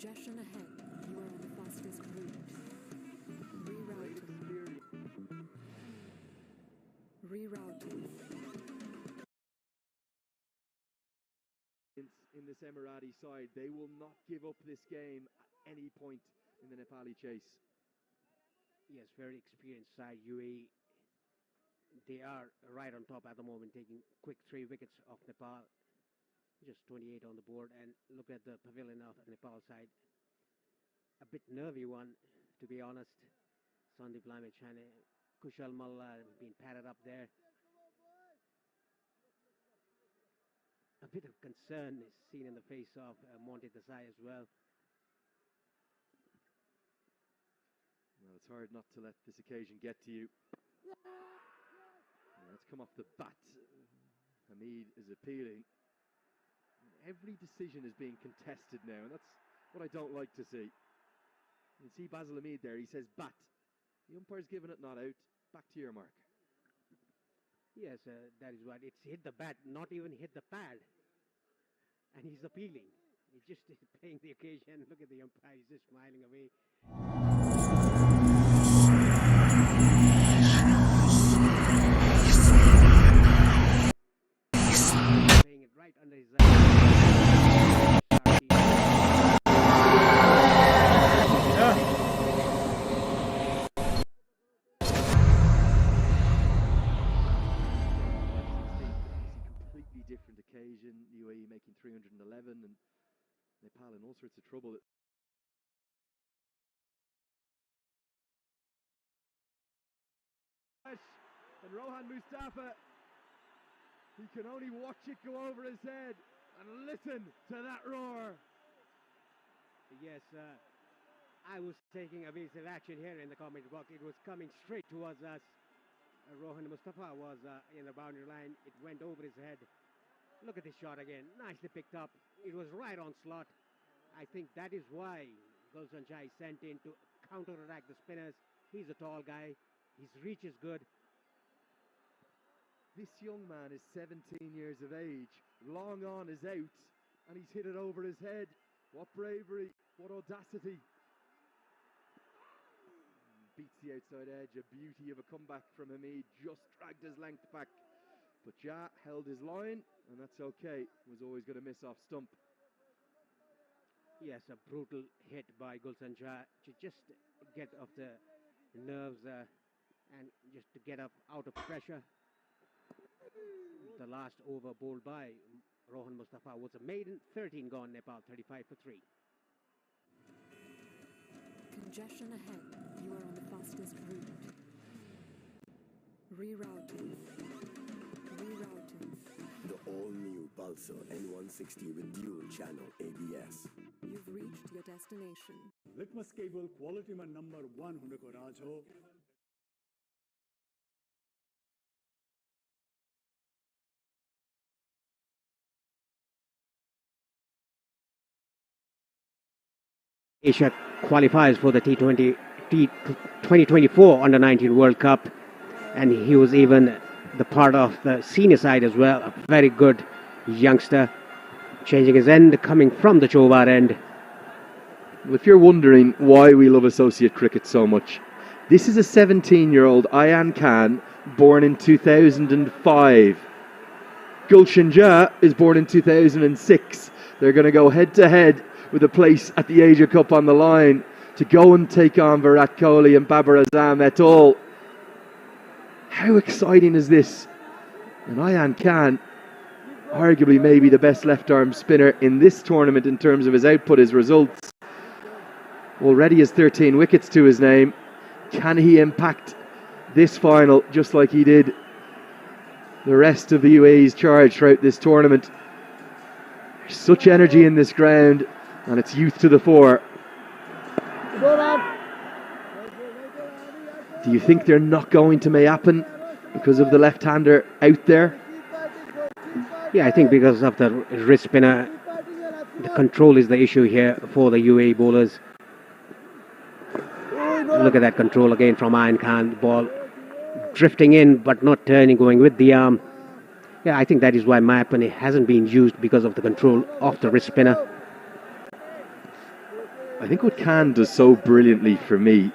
Congestion ahead. You are on the fastest route. Rerouting. In this Emirati side, they will not give up this game at any point in the Nepali chase. Yes, very experienced side, UAE. They are right on top at the moment, taking quick 3 wickets off Nepal. Just 28 on the board, and look at the pavilion of Nepal side. A bit nervy one, to be honest. Sandeep Lame Chane, Kushal Malla being patted up there. A bit of concern is seen in the face of Monty Desai as well. Well, it's hard not to let this occasion get to you. Let's come off the bat. Hamid is appealing. Every decision is being contested now, and that's what I don't like to see. You see Basil Hamid there, he says bat. The umpire's given it not out. Back to your mark. Yes, that is what. It's hit the bat, not even hit the pad. And he's appealing. He's just playing the occasion. Look at the umpire, he's just smiling away. Playing it right under his Completely different occasion. UAE making 311 and Nepal in all sorts of trouble. And Rohan Mustafa, he can only watch it go over his head and listen to that roar. Yes, I was taking evasive action here in the commentary box. It was coming straight towards us. Rohan Mustafa was in the boundary line. It went over his head. Look at this shot again. Nicely picked up. It was right on slot. I think that is why Gulshan Shah is sent in to counter-attack the spinners. He's a tall guy. His reach is good. This young man is 17 years of age. Long on is out, and he's hit it over his head. What bravery, what audacity. Beats the outside edge, a beauty of a comeback from Hamid, just dragged his length back. But Jah held his line, and that's okay. Was always going to miss off stump. Yes, a brutal hit by Gulshan Shah to just get off the nerves and just to get up out of pressure. The last over bowled by Rohan Mustafa was a maiden, 13 gone Nepal, 35 for 3. Congestion ahead. You are on the fastest route. Rerouting. The all-new Pulsar N160 with dual-channel ABS. You've reached your destination. Litmus cable quality man number 1 huneko raj ho. Asia qualifies for the T20 2024 Under-19 World Cup, and he was even the part of the senior side as well. A very good youngster, changing his end, coming from the Chobar end. If you're wondering why we love associate cricket so much, this is a 17-year-old Ayan Khan, born in 2005. Gulshan Shah is born in 2006. They're going to go head-to-head with a place at the Asia Cup on the line to go and take on Virat Kohli and Babar Azam et al. How exciting is this? And Ayan Khan, arguably maybe the best left-arm spinner in this tournament in terms of his output, his results. Already has 13 wickets to his name. Can he impact this final just like he did the rest of the UAE's charge throughout this tournament? There's such energy in this ground, and it's youth to the fore. Do you think they're not going to happen because of the left-hander out there? Yeah, I think because of the wrist spinner, the control is the issue here for the UAE bowlers. Look at that control again from Ayan Khan. The ball drifting in but not turning, going with the arm. Yeah, I think that is why Mayapani hasn't been used, because of the control of the wrist spinner. I think what Khan does so brilliantly for me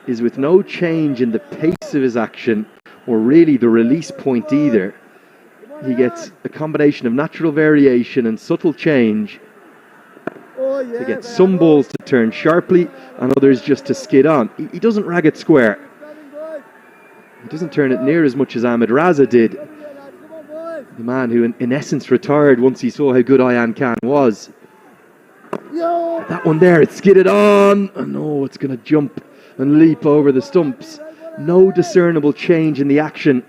is with no change in the pace of his action or really the release point either, he gets a combination of natural variation and subtle change to get some balls to turn sharply and others just to skid on. He doesn't rag it square. He doesn't turn it near as much as Ahmed Raza did. The man who in essence retired once he saw how good Ayan Khan was. That one there, it skidded on. Oh no, it's going to jump and leap over the stumps. No discernible change in the action.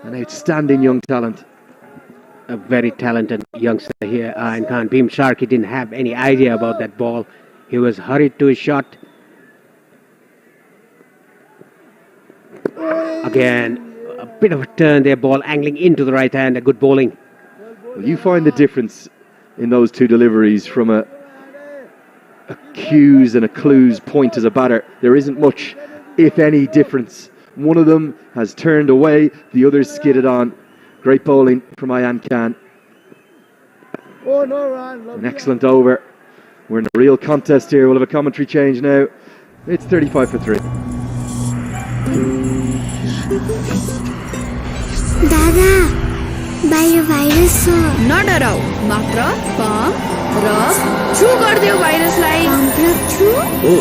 An outstanding young talent. A very talented youngster here, Ayan Khan. Bhim Sharkey didn't have any idea about that ball. He was hurried to his shot. Again, a bit of a turn there, ball angling into the right hand, a good bowling. Well, you find the difference in those two deliveries from a cues and a clues point as a batter. There isn't much, if any, difference. One of them has turned away, the other skidded on. Great bowling from Ayan Khan. An excellent over. We're in a real contest here. We'll have a commentary change now. It's 35 for 3. दादा बाहिर virus छ नडराऊ मात्र pump र छु गर्दियो भाइरसलाई pump र छु ओ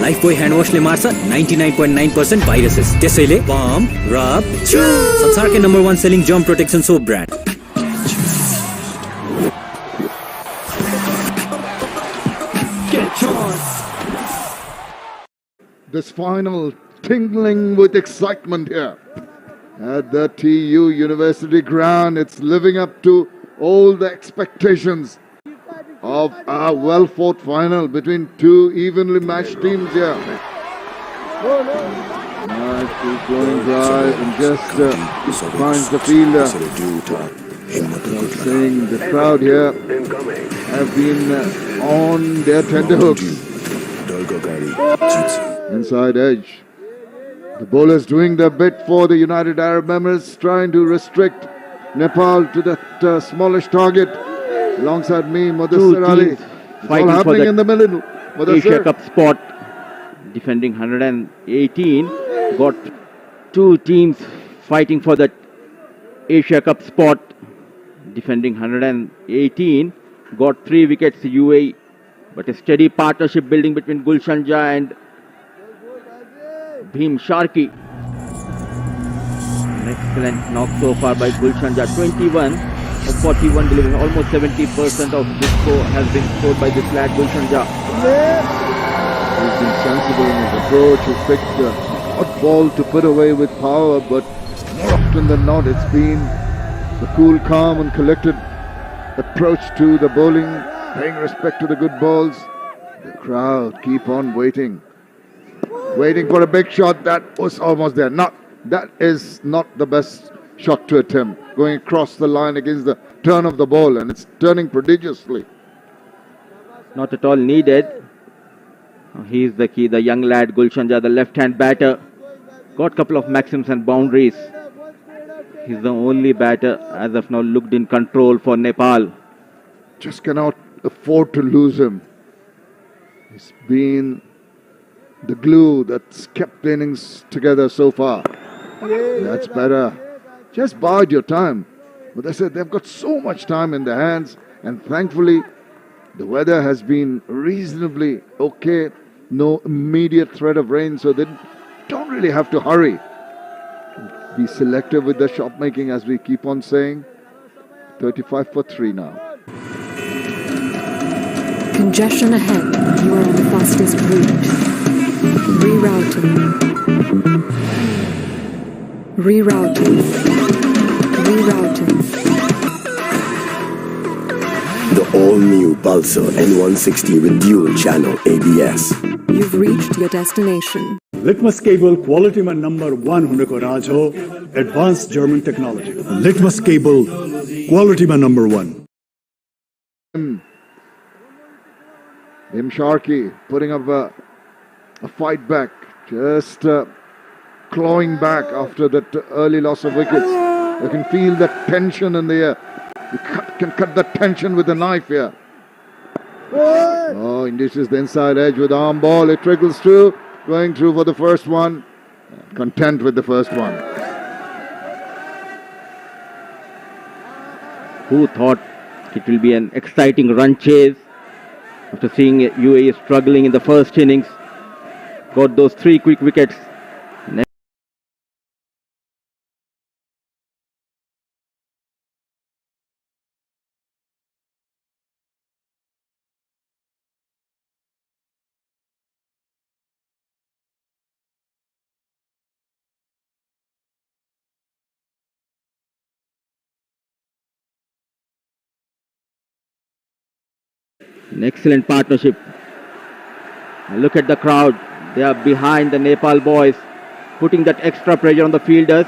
Lifebuoy hand वाशले मार्छ 99.9% भाइरसेस त्यसैले पम्प र छु संसारकै number 1 selling germ protection soap brand This final tingling with excitement here at the TU University ground. It's living up to all the expectations of a well-fought final between two evenly matched teams here. Nice flowing drive and just finds the fielder. Saying the crowd here have been on their tenterhooks. Inside edge. The bowlers doing their bit for the United Arab Emirates, trying to restrict Nepal to that smallish target. Alongside me, Mudassir Ali. It's all happening in the middle. Asia Cup spot, defending 118. Got two teams fighting for that Asia Cup spot, defending 118. Got 3 wickets UAE, but a steady partnership building between Gulshan Jha and Bhim Sharkey. An excellent knock so far by Gulshan Jha. 21 of 41 deliveries. Almost 70% of this score has been scored by this lad Gulshan Jha. He's been sensible in his approach. He's picked a hot ball to put away with power, but more often than not, it's been the cool, calm and collected approach to the bowling, paying respect to the good balls. The crowd keep on waiting for a big shot. That was almost there. That is not the best shot to attempt, going across the line against the turn of the ball, and it's turning prodigiously. Not at all needed. He's the key, the young lad Gulshan Jha, the left-hand batter. Got a couple of maxims and boundaries. He's the only batter as of now looked in control for Nepal. Just cannot afford to lose him. He's been the glue that's kept the innings together so far. That's better. Just bide your time. But I said they've got so much time in their hands, and thankfully the weather has been reasonably okay. No immediate threat of rain, so they don't really have to hurry. Be selective with the shot making, as we keep on saying. 35 for 3 now. Congestion ahead. You are on the fastest route. Rerouting. Rerouting. Rerouting. The all-new Pulsar N160 with dual channel ABS. You've reached your destination. Litmus cable quality में number 1 होने को राज हो advanced German technology. Litmus cable quality में number 1. Bhim Sharkey putting up a fight back, just clawing back after that early loss of wickets. You can feel that tension in the air. You can cut that tension with a knife here. Oh, Indonesia's the inside edge with arm ball. It trickles through, going through for the first one. Content with the first one. Who thought it will be an exciting run chase after seeing UAE struggling in the first innings? Got those 3 quick wickets. An excellent partnership. And look at the crowd. They are behind the Nepal boys, putting that extra pressure on the fielders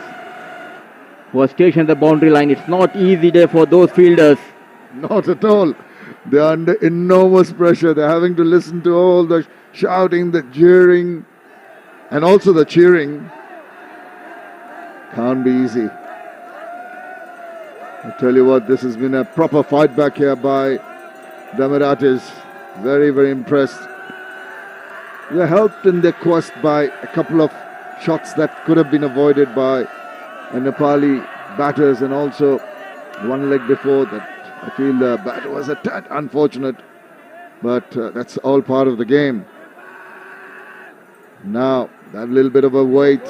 who are stationed at the boundary line. It's not easy day for those fielders. Not at all. They are under enormous pressure. They're having to listen to all the shouting, the jeering, and also the cheering. Can't be easy. I tell you what, this has been a proper fight back here by the Emiratis. Very, very impressed. They're helped in their quest by a couple of shots that could have been avoided by Nepali batters, and also one leg before that. I feel the bat was a tad unfortunate, but that's all part of the game. Now, that little bit of a wait,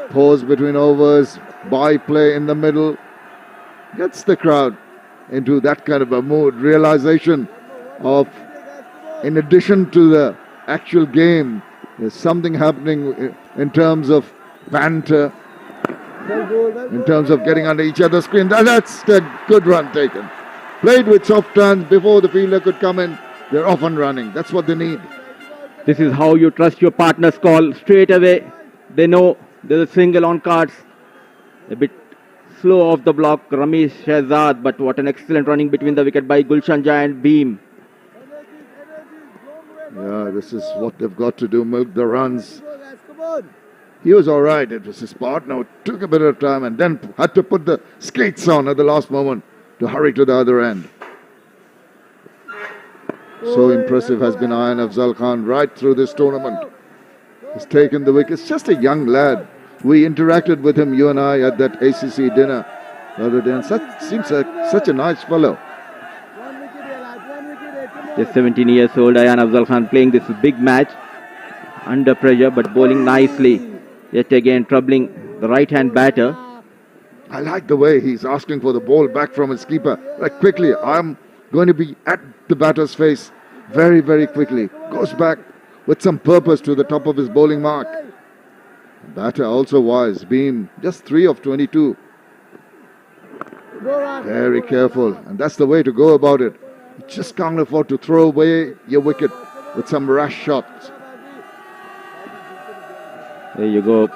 pause between overs, byplay in the middle, gets the crowd into that kind of a mood, realization of, in addition to the actual game, there's something happening in terms of banter, in terms of getting under each other's screen. That's the good run taken. Played with soft hands before the fielder could come in. They're off and running. That's what they need. This is how you trust your partner's call. Straight away, they know there's a single on cards. A bit slow off the block, Ramesh Shahzad, but what an excellent running between the wicket by Gulshan Jai and Beam. Yeah, this is what they've got to do, milk the runs. He was all right. It was his partner. It took a bit of time and then had to put the skates on at the last moment to hurry to the other end. So impressive has been Ayan Afzal Khan right through this tournament. He's taken the wickets. Just a young lad. We interacted with him, you and I, at that ACC dinner the other day. And seems like such a nice fellow. Just 17 years old, Ayan Afzal Khan playing this big match under pressure but bowling nicely. Yet again troubling the right-hand batter. I like the way he's asking for the ball back from his keeper. Like quickly, I'm going to be at the batter's face very, very quickly. Goes back with some purpose to the top of his bowling mark. Batter also wise. Beam just 3 of 22. Very careful. And that's the way to go about it. You just can't afford to throw away your wicket with some rash shots. There you go.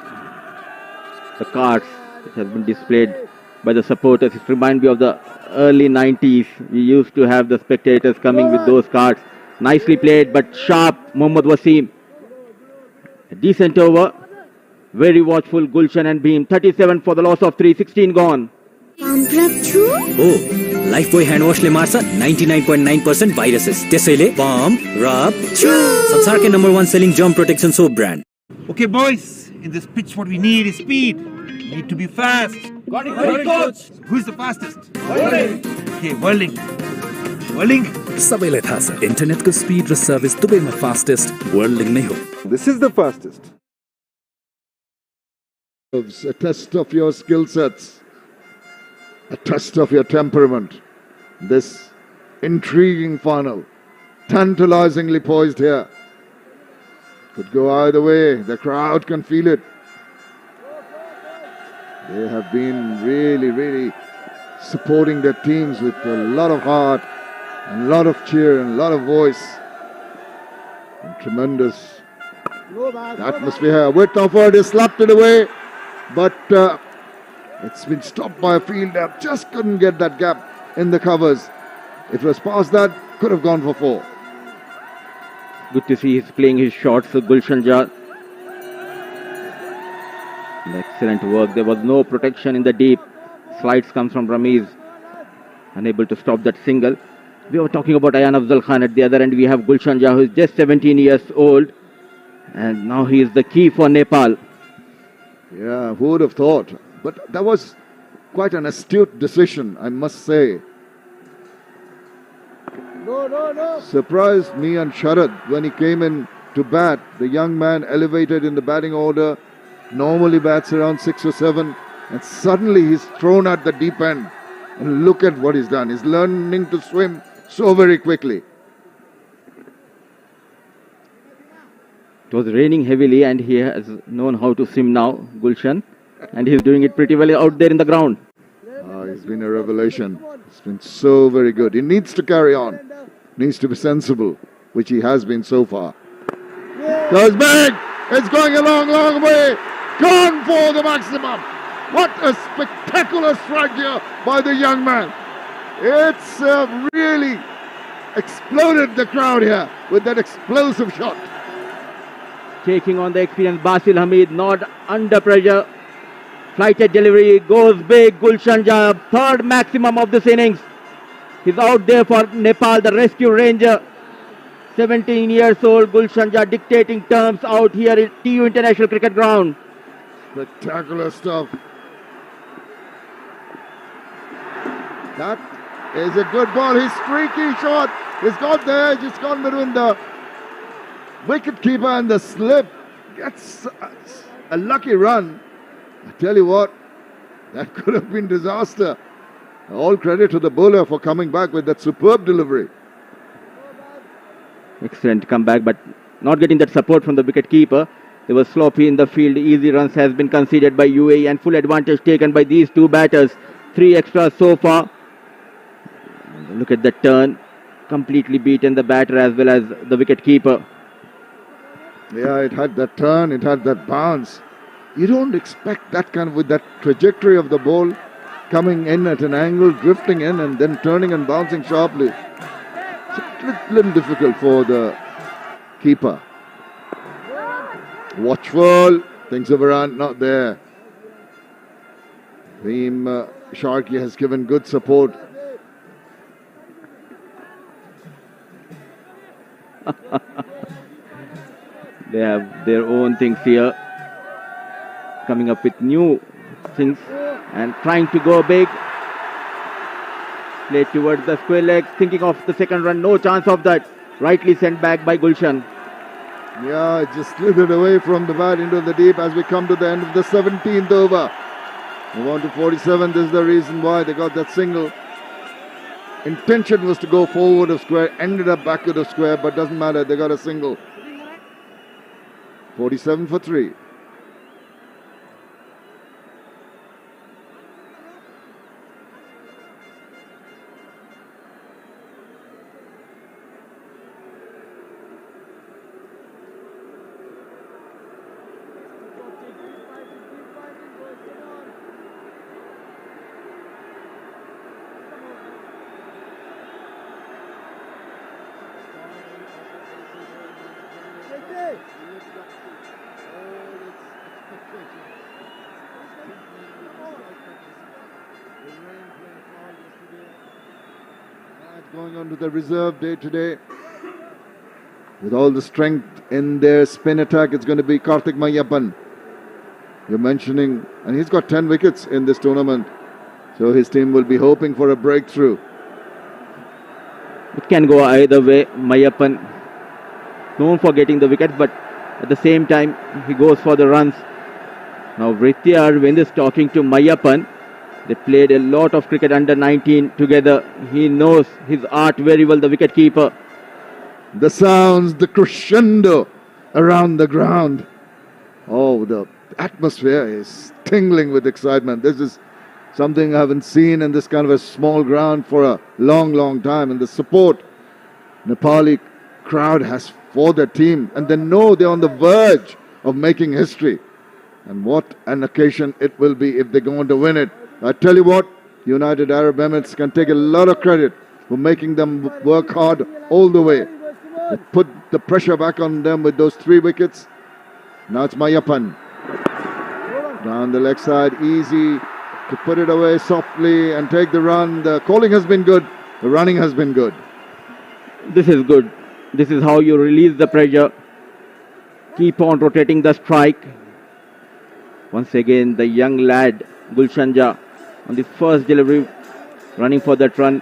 The cards which has been displayed by the supporters. It reminds me of the early 90s. We used to have the spectators coming with those cards. Nicely played but sharp, Mohammad Wasim. A decent over. Very watchful, Gulshan and Beam. 37 for the loss of 3. 16 gone. Oh, Lifebuoy hand wash le marcha 99.9% viruses. त्यसैले palm, rub, chew. संसारकै number 1 selling germ protection soap brand. Okay, boys, in this pitch, what we need is speed. We need to be fast. Got it, coach. Who's the fastest? Whirling. Okay, whirling. Whirling. सबैलाई थाहा छ इन्टरनेटको speed र service दुवैमा fastest whirling नै हो. This is the fastest. A test of your skill sets, a test of your temperament. This intriguing final, tantalizingly poised here. Could go either way. The crowd can feel it. They have been really, really supporting their teams with a lot of heart, and a lot of cheer, and a lot of voice. And tremendous atmosphere. Width offered is slapped it away, but it's been stopped by a fielder. Just couldn't get that gap in the covers. If it was past that, could have gone for 4. Good to see he's playing his shots, Gulshan Jha. Excellent work. There was no protection in the deep. Slides comes from Ramiz. Unable to stop that single. We were talking about Ayan Afzal Khan. At the other end, we have Gulshan Jha, who is just 17 years old. And now he is the key for Nepal. Yeah, who would have thought? But that was quite an astute decision, I must say. Surprised me and Sharad when he came in to bat. The young man elevated in the batting order. Normally bats around 6 or 7. And suddenly he's thrown at the deep end. And look at what he's done. He's learning to swim so very quickly. It was raining heavily and he has known how to swim now, Gulshan. And he's doing it pretty well out there in the ground. He's been a revelation. It's been so very good. He needs to carry on. Needs to be sensible, which he has been so far. Goes big! It's going a long, long way. Gone for the maximum. What a spectacular strike here by the young man. It's really exploded the crowd here with that explosive shot. Taking on the experienced Basil Hamid, not under pressure. Flighted delivery, goes big. Gulshan Jha, third maximum of this innings. He's out there for Nepal, the rescue ranger. 17 years old, Gulshan Jha dictating terms out here at TU International Cricket Ground. Spectacular stuff. That is a good ball. His streaky shot. He's got the edge. It's gone between the wicketkeeper and the slip. Gets a lucky run. I tell you what, that could have been disaster. All credit to the bowler for coming back with that superb delivery. Excellent comeback, but not getting that support from the wicketkeeper. They were sloppy in the field. Easy runs has been conceded by UAE and full advantage taken by these two batters. 3 extras so far. Look at the turn. Completely beaten the batter as well as the wicketkeeper. Yeah, it had that turn, it had that bounce. You don't expect that kind of, with that trajectory of the ball, coming in at an angle, drifting in and then turning and bouncing sharply. It's a little difficult for the keeper. Watchful, things of a run, not there. Team Sharky has given good support. They have their own things here. Coming up with new things and trying to go big. Play towards the square leg, thinking of the second run, no chance of that. Rightly sent back by Gulshan. Yeah, it just slithered away from the bat into the deep as we come to the end of the 17th over. Move on to 47. This is the reason why they got that single. Intention was to go forward of square, ended up backward of square, but doesn't matter, they got a single. 47 for 3. Going on to the reserve day today. With all the strength in their spin attack, it's going to be Karthik Mayappan. You're mentioning, and he's got 10 wickets in this tournament. So his team will be hoping for a breakthrough. It can go either way. Mayappan, known for getting the wickets, but at the same time, he goes for the runs. Now, Vritya Arvind is talking to Mayappan. They played a lot of cricket under 19 together. He knows his art very well, the wicketkeeper. The sounds, the crescendo around the ground. Oh, the atmosphere is tingling with excitement. This is something I haven't seen in this kind of a small ground for a long, long time. And the support Nepali crowd has for their team. And they know they're on the verge of making history. And what an occasion it will be if they're going to win it. I tell you what, United Arab Emirates can take a lot of credit for making them work hard all the way. They put the pressure back on them with those 3 wickets. Now it's Mayappan. Down the leg side, easy to put it away softly and take the run. The calling has been good. The running has been good. This is good. This is how you release the pressure. Keep on rotating the strike. Once again, the young lad, Gulshanja, on the first delivery, running for that run,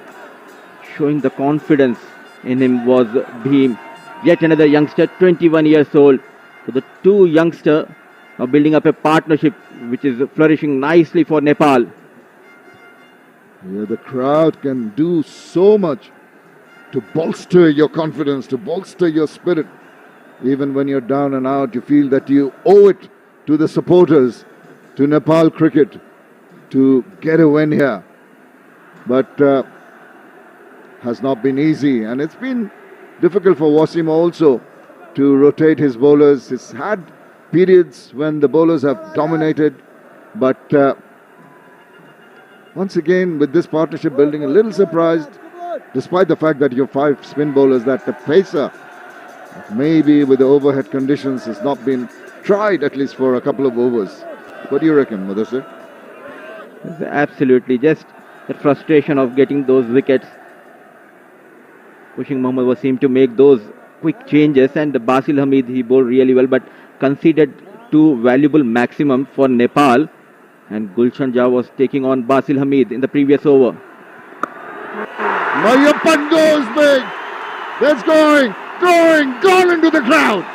showing the confidence in him was Bhim. Yet another youngster, 21 years old. So the two youngsters are building up a partnership which is flourishing nicely for Nepal. Yeah, the crowd can do so much to bolster your confidence, to bolster your spirit. Even when you're down and out, you feel that you owe it to the supporters, to Nepal cricket, to get a win here. But has not been easy, and it's been difficult for Wasim also to rotate his bowlers. He's had periods when the bowlers have dominated, but once again with this partnership building, a little surprised, despite the fact that you have 5 spin bowlers, that the pacer maybe with the overhead conditions has not been tried at least for a couple of overs. What do you reckon, Mudassir? Absolutely, just the frustration of getting those wickets, pushing Mohammad Wasim to make those quick changes, and Basil Hamid, he bowled really well but conceded 2 valuable maximum for Nepal, and Gulshan Jha was taking on Basil Hamid in the previous over. Mayappan goes big. That's going, gone into the crowd.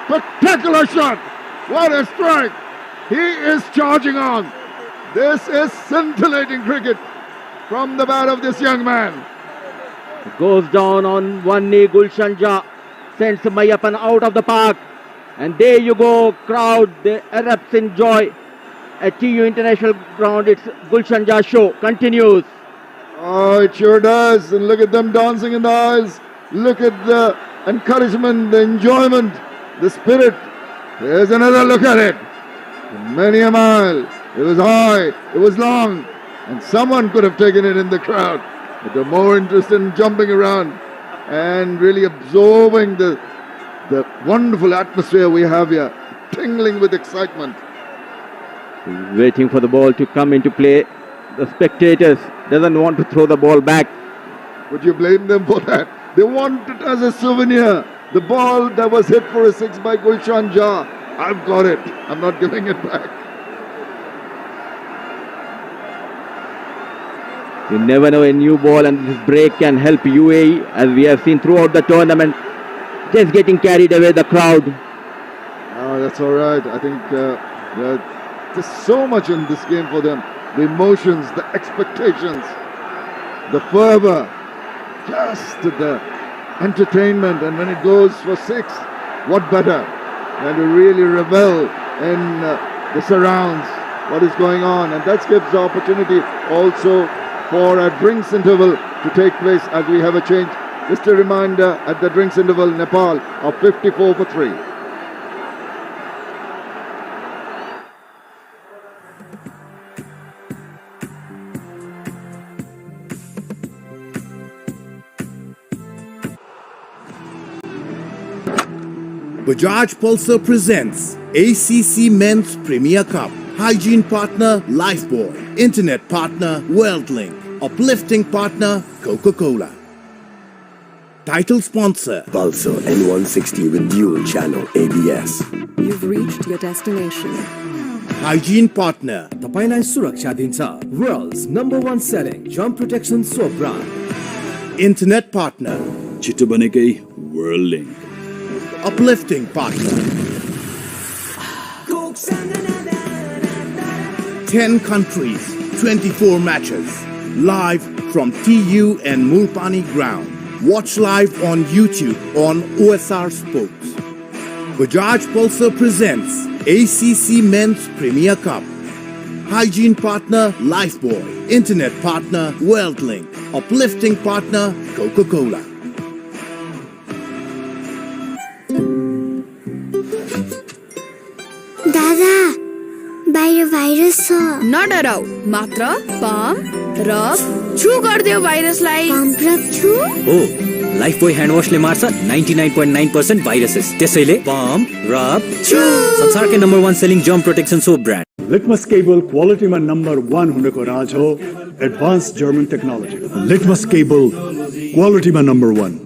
Spectacular shot. What a strike. He is charging on. This is scintillating cricket from the bat of this young man. Goes down on one knee, Gulshan Jha sends Mayappan out of the park, and there you go, crowd, they erupts in joy at TU International Ground. It's Gulshan Jha show continues. Oh, it sure does, and look at them dancing in the aisles. Look at the encouragement, the enjoyment, the spirit. There's another look at it. Many a mile. It was high, it was long, and someone could have taken it in the crowd. But they're more interested in jumping around and really absorbing the wonderful atmosphere we have here, tingling with excitement. Waiting for the ball to come into play. The spectators doesn't want to throw the ball back. Would you blame them for that? They want it as a souvenir. The ball that was hit for a 6 by Gulshan Jha. I've got it. I'm not giving it back. You never know, a new ball and this break can help UAE, as we have seen throughout the tournament. Just getting carried away, the crowd. Oh, that's all right. I think there's so much in this game for them. The emotions, the expectations, the fervor, just the entertainment. And when it goes for 6, what better than to really revel in the surrounds, what is going on. And that gives the opportunity also for a drinks interval to take place as we have a change. Just a reminder, at the drinks interval, Nepal are 54 for 3. Bajaj Pulsar presents ACC Men's Premier Cup. Hygiene partner Lifebuoy. Internet partner WorldLink. Uplifting partner Coca-Cola. Title sponsor Pulsar N160 with dual channel ABS. You've reached your destination. Hygiene partner तपाईलाई सुरक्षा दिन्छ World's #1 selling jump protection soap brand. Internet partner छिटो बनेकै WorldLink. Uplifting partner 10 countries, 24 matches. Live from TU and Mulpani ground. Watch live on YouTube on OSR Sports. Bajaj Pulsar presents ACC Men's Premier Cup. Hygiene partner Lifebuoy. Internet partner WorldLink. Uplifting partner Coca-Cola. दादा बाहिर virus छ नडराउ मात्र pump rub छु गर्दियो भाइरसलाई pump rub छु हो Lifebuoy hand वाशले मार्छ 99.9% viruses त्यसैले पम्प रब छु संसारकै #1 selling germ protection soap brand litmus cable क्वालिटीमा नम्बर 1 हुनुको राज हो advance German technology litmus cable क्वालिटीमा number 1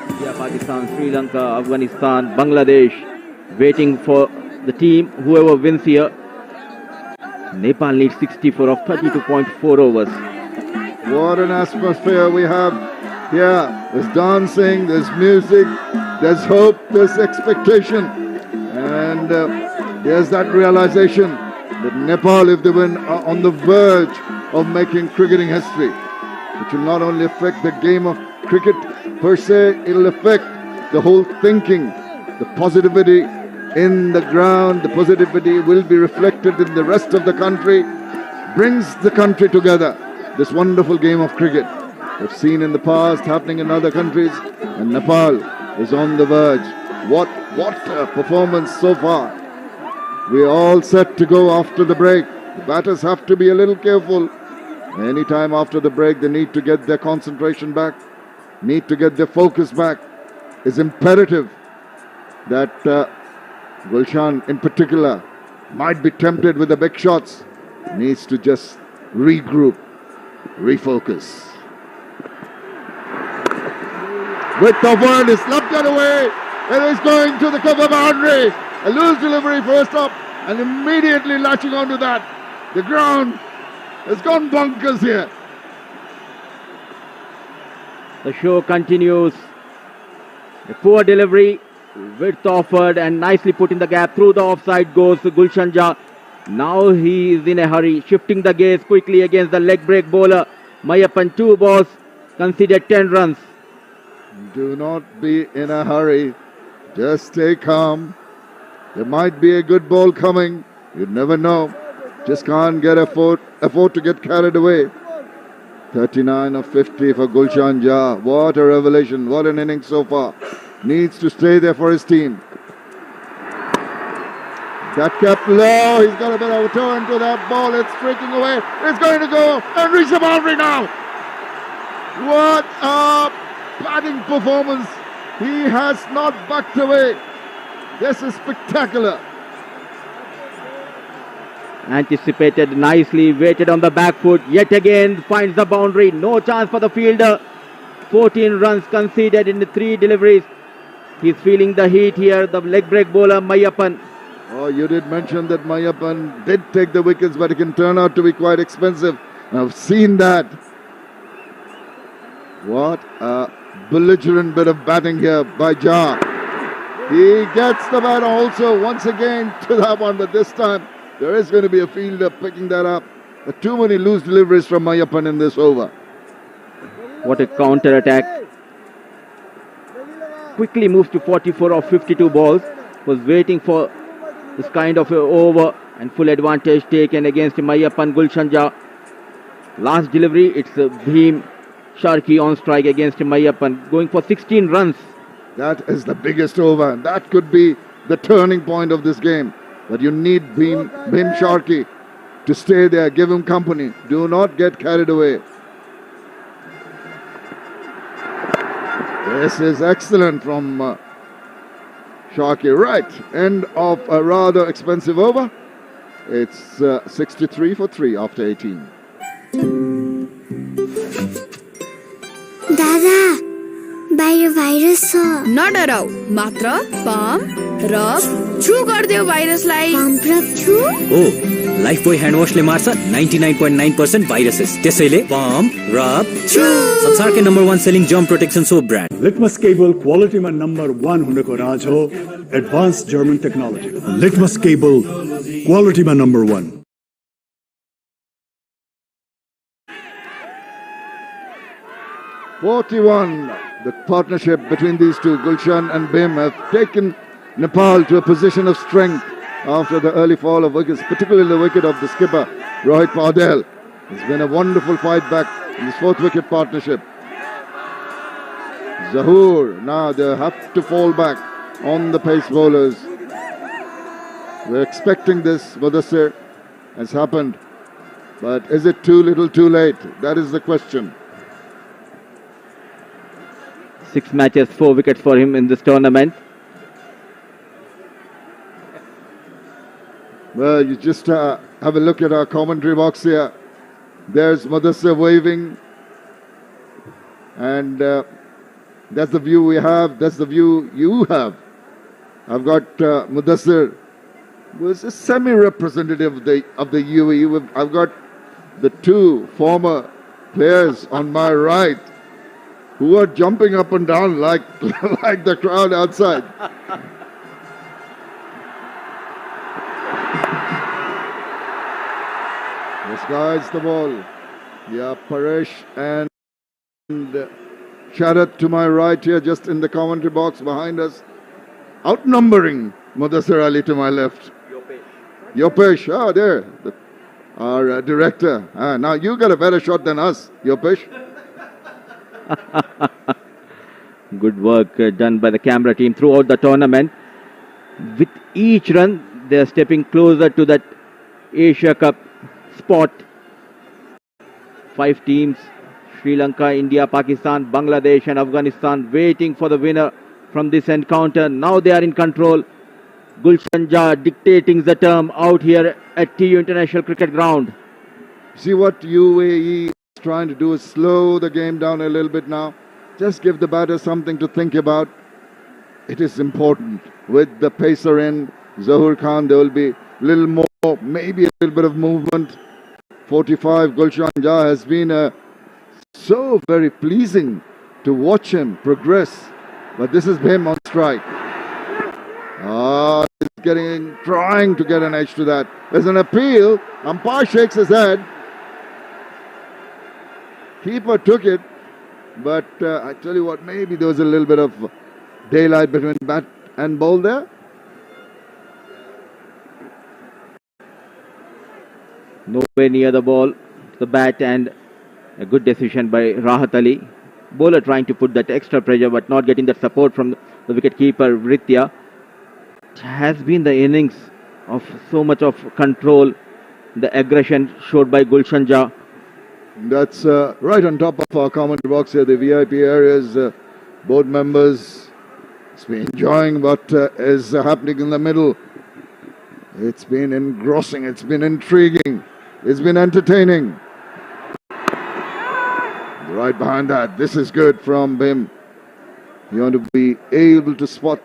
India, Pakistan, Sri Lanka, Afghanistan, Bangladesh, waiting for the team, whoever wins here. Nepal leads 64 of 32.4 overs. What an atmosphere we have here. There's dancing, there's music, there's hope, there's expectation. And there's that realization that Nepal, if they win, are on the verge of making cricketing history. It will not only affect the game of cricket per se, it will affect the whole thinking, the positivity in the ground, the positivity will be reflected in the rest of the country, brings the country together. This wonderful game of cricket we've seen in the past happening in other countries, and Nepal is on the verge. What a performance so far. We're all set to go after the break. The batters have to be a little careful. Anytime after the break, they need to get their concentration back, need to get their focus back. It's imperative that Gulshan in particular might be tempted with the big shots. Needs to just regroup, refocus. With the word is slapped that away. It is going to the cover boundary. A loose delivery first up and immediately latching onto that. The ground has gone bonkers here. The show continues. The poor delivery, width offered and nicely put in the gap. Through the offside goes Gulshan Jha. Now he is in a hurry, shifting the gaze quickly against the leg break bowler. Mayappan, 2 balls, conceded 10 runs. Do not be in a hurry. Just stay calm. There might be a good ball coming. You never know. Just can't afford to get carried away. 39 of 50 for Gulshan Jha. What a revelation. What an innings so far. Needs to stay there for his team. That kept low. He's got a bit of a toe into that ball. It's streaking away. It's going to go and reach the boundary now. What a batting performance. He has not backed away. This is spectacular. Anticipated nicely, waited on the back foot. Yet again finds the boundary. No chance for the fielder. 14 runs conceded in the 3 deliveries. He's feeling the heat here. The leg break bowler Mayappan. Oh, you did mention that Mayappan did take the wickets, but it can turn out to be quite expensive. I've seen that. What a belligerent bit of batting here by Jha. He gets the bat also once again to that one, but this time there is going to be a fielder picking that up. Too many loose deliveries from Mayappan in this over. What a counter attack. Quickly moves to 44 of 52 balls. Was waiting for this kind of a over and full advantage taken against Mayappan. Gulshan Jha. Last delivery, it's Bhim Sharkey on strike against Mayappan, going for 16 runs. That is the biggest over. That could be the turning point of this game. But you need Bhim Sharkey to stay there, give him company. Do not get carried away. This is excellent from Sharkey. Right, end of a rather expensive over. It's 63 for 3 after 18. दादा बाहिर virus छ नडराउ मात्र pump rub छु गर्दियो भाइरसलाई pump rub छु हो Lifebuoy hand वाशले मार्छ 99.9% viruses त्यसैले पम्प रब छु संसारकै number 1 selling germ protection soap brand litmus cable क्वालिटीमा नम्बर 1 हुनको राज हो advance German technology litmus cable क्वालिटीमा number 1 41. The partnership between these two, Gulshan and Bhim, have taken Nepal to a position of strength after the early fall of wickets, particularly the wicket of the skipper, Rohit Paudel. It's been a wonderful fight back in this 4th wicket partnership. Zahoor, now they have to fall back on the pace bowlers. We're expecting this, Mudassir, has happened. But is it too little too late? That is the question. 6 matches, 4 wickets for him in this tournament. Well, you just have a look at our commentary box here. There's Mudassir waving. And That's the view we have. That's the view you have. I've got Mudassir, who is a semi-representative of the UAE. I've got the two former players on my right who are jumping up and down like like the crowd outside. This guy's the ball. Yeah, Paresh and Sharat to my right here, just in the commentary box behind us. Outnumbering Mudassir Ali to my left. Yopesh, there. Our director. Now you got a better shot than us, Yopesh. Good work done by the camera team throughout the tournament. With each run, they are stepping closer to that Asia Cup spot. 5 teams, Sri Lanka, India, Pakistan, Bangladesh and Afghanistan, waiting for the winner from this encounter. Now they are in control. Gulshan Jah dictating the term out here at TU International Cricket Ground. See what UAE is trying to do is slow the game down a little bit now. Just give the batter something to think about. It is important. With the pacer in, Zahoor Khan, there will be a little more, maybe a little bit of movement. 45, Gulshan Jah has been so very pleasing to watch him progress. But this is him on strike. He's trying to get an edge to that. There's an appeal. Umpire shakes his head. Keeper took it. But I tell you what, maybe there was a little bit of daylight between bat and ball there. Nowhere near the ball, the bat, and a good decision by Rahat Ali. Bowler trying to put that extra pressure but not getting that support from the wicket keeper Ritya. It has been the innings of so much of control, the aggression showed by Gulshan Jah. That's right on top of our commentary box here, the VIP areas. Board members has been enjoying what is happening in the middle. It's been engrossing, it's been intriguing, it's been entertaining. Right behind that, this is good from Bim. You want to be able to spot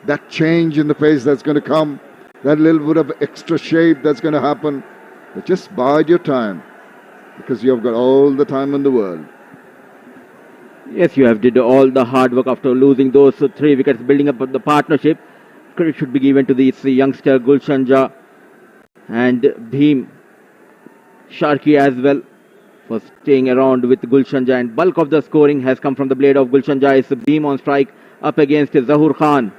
that change in the pace that's going to come, that little bit of extra shape that's going to happen. But just bide your time, because you have got all the time in the world. Yes, you have did all the hard work after losing those 3 wickets, building up the partnership. Credit should be given to this youngster Gulshan Jah and Bhim Sharkey as well for staying around with Gulshan Jah, and bulk of the scoring has come from the blade of Gulshan Jah. It's Bhim on strike up against Zahoor Khan.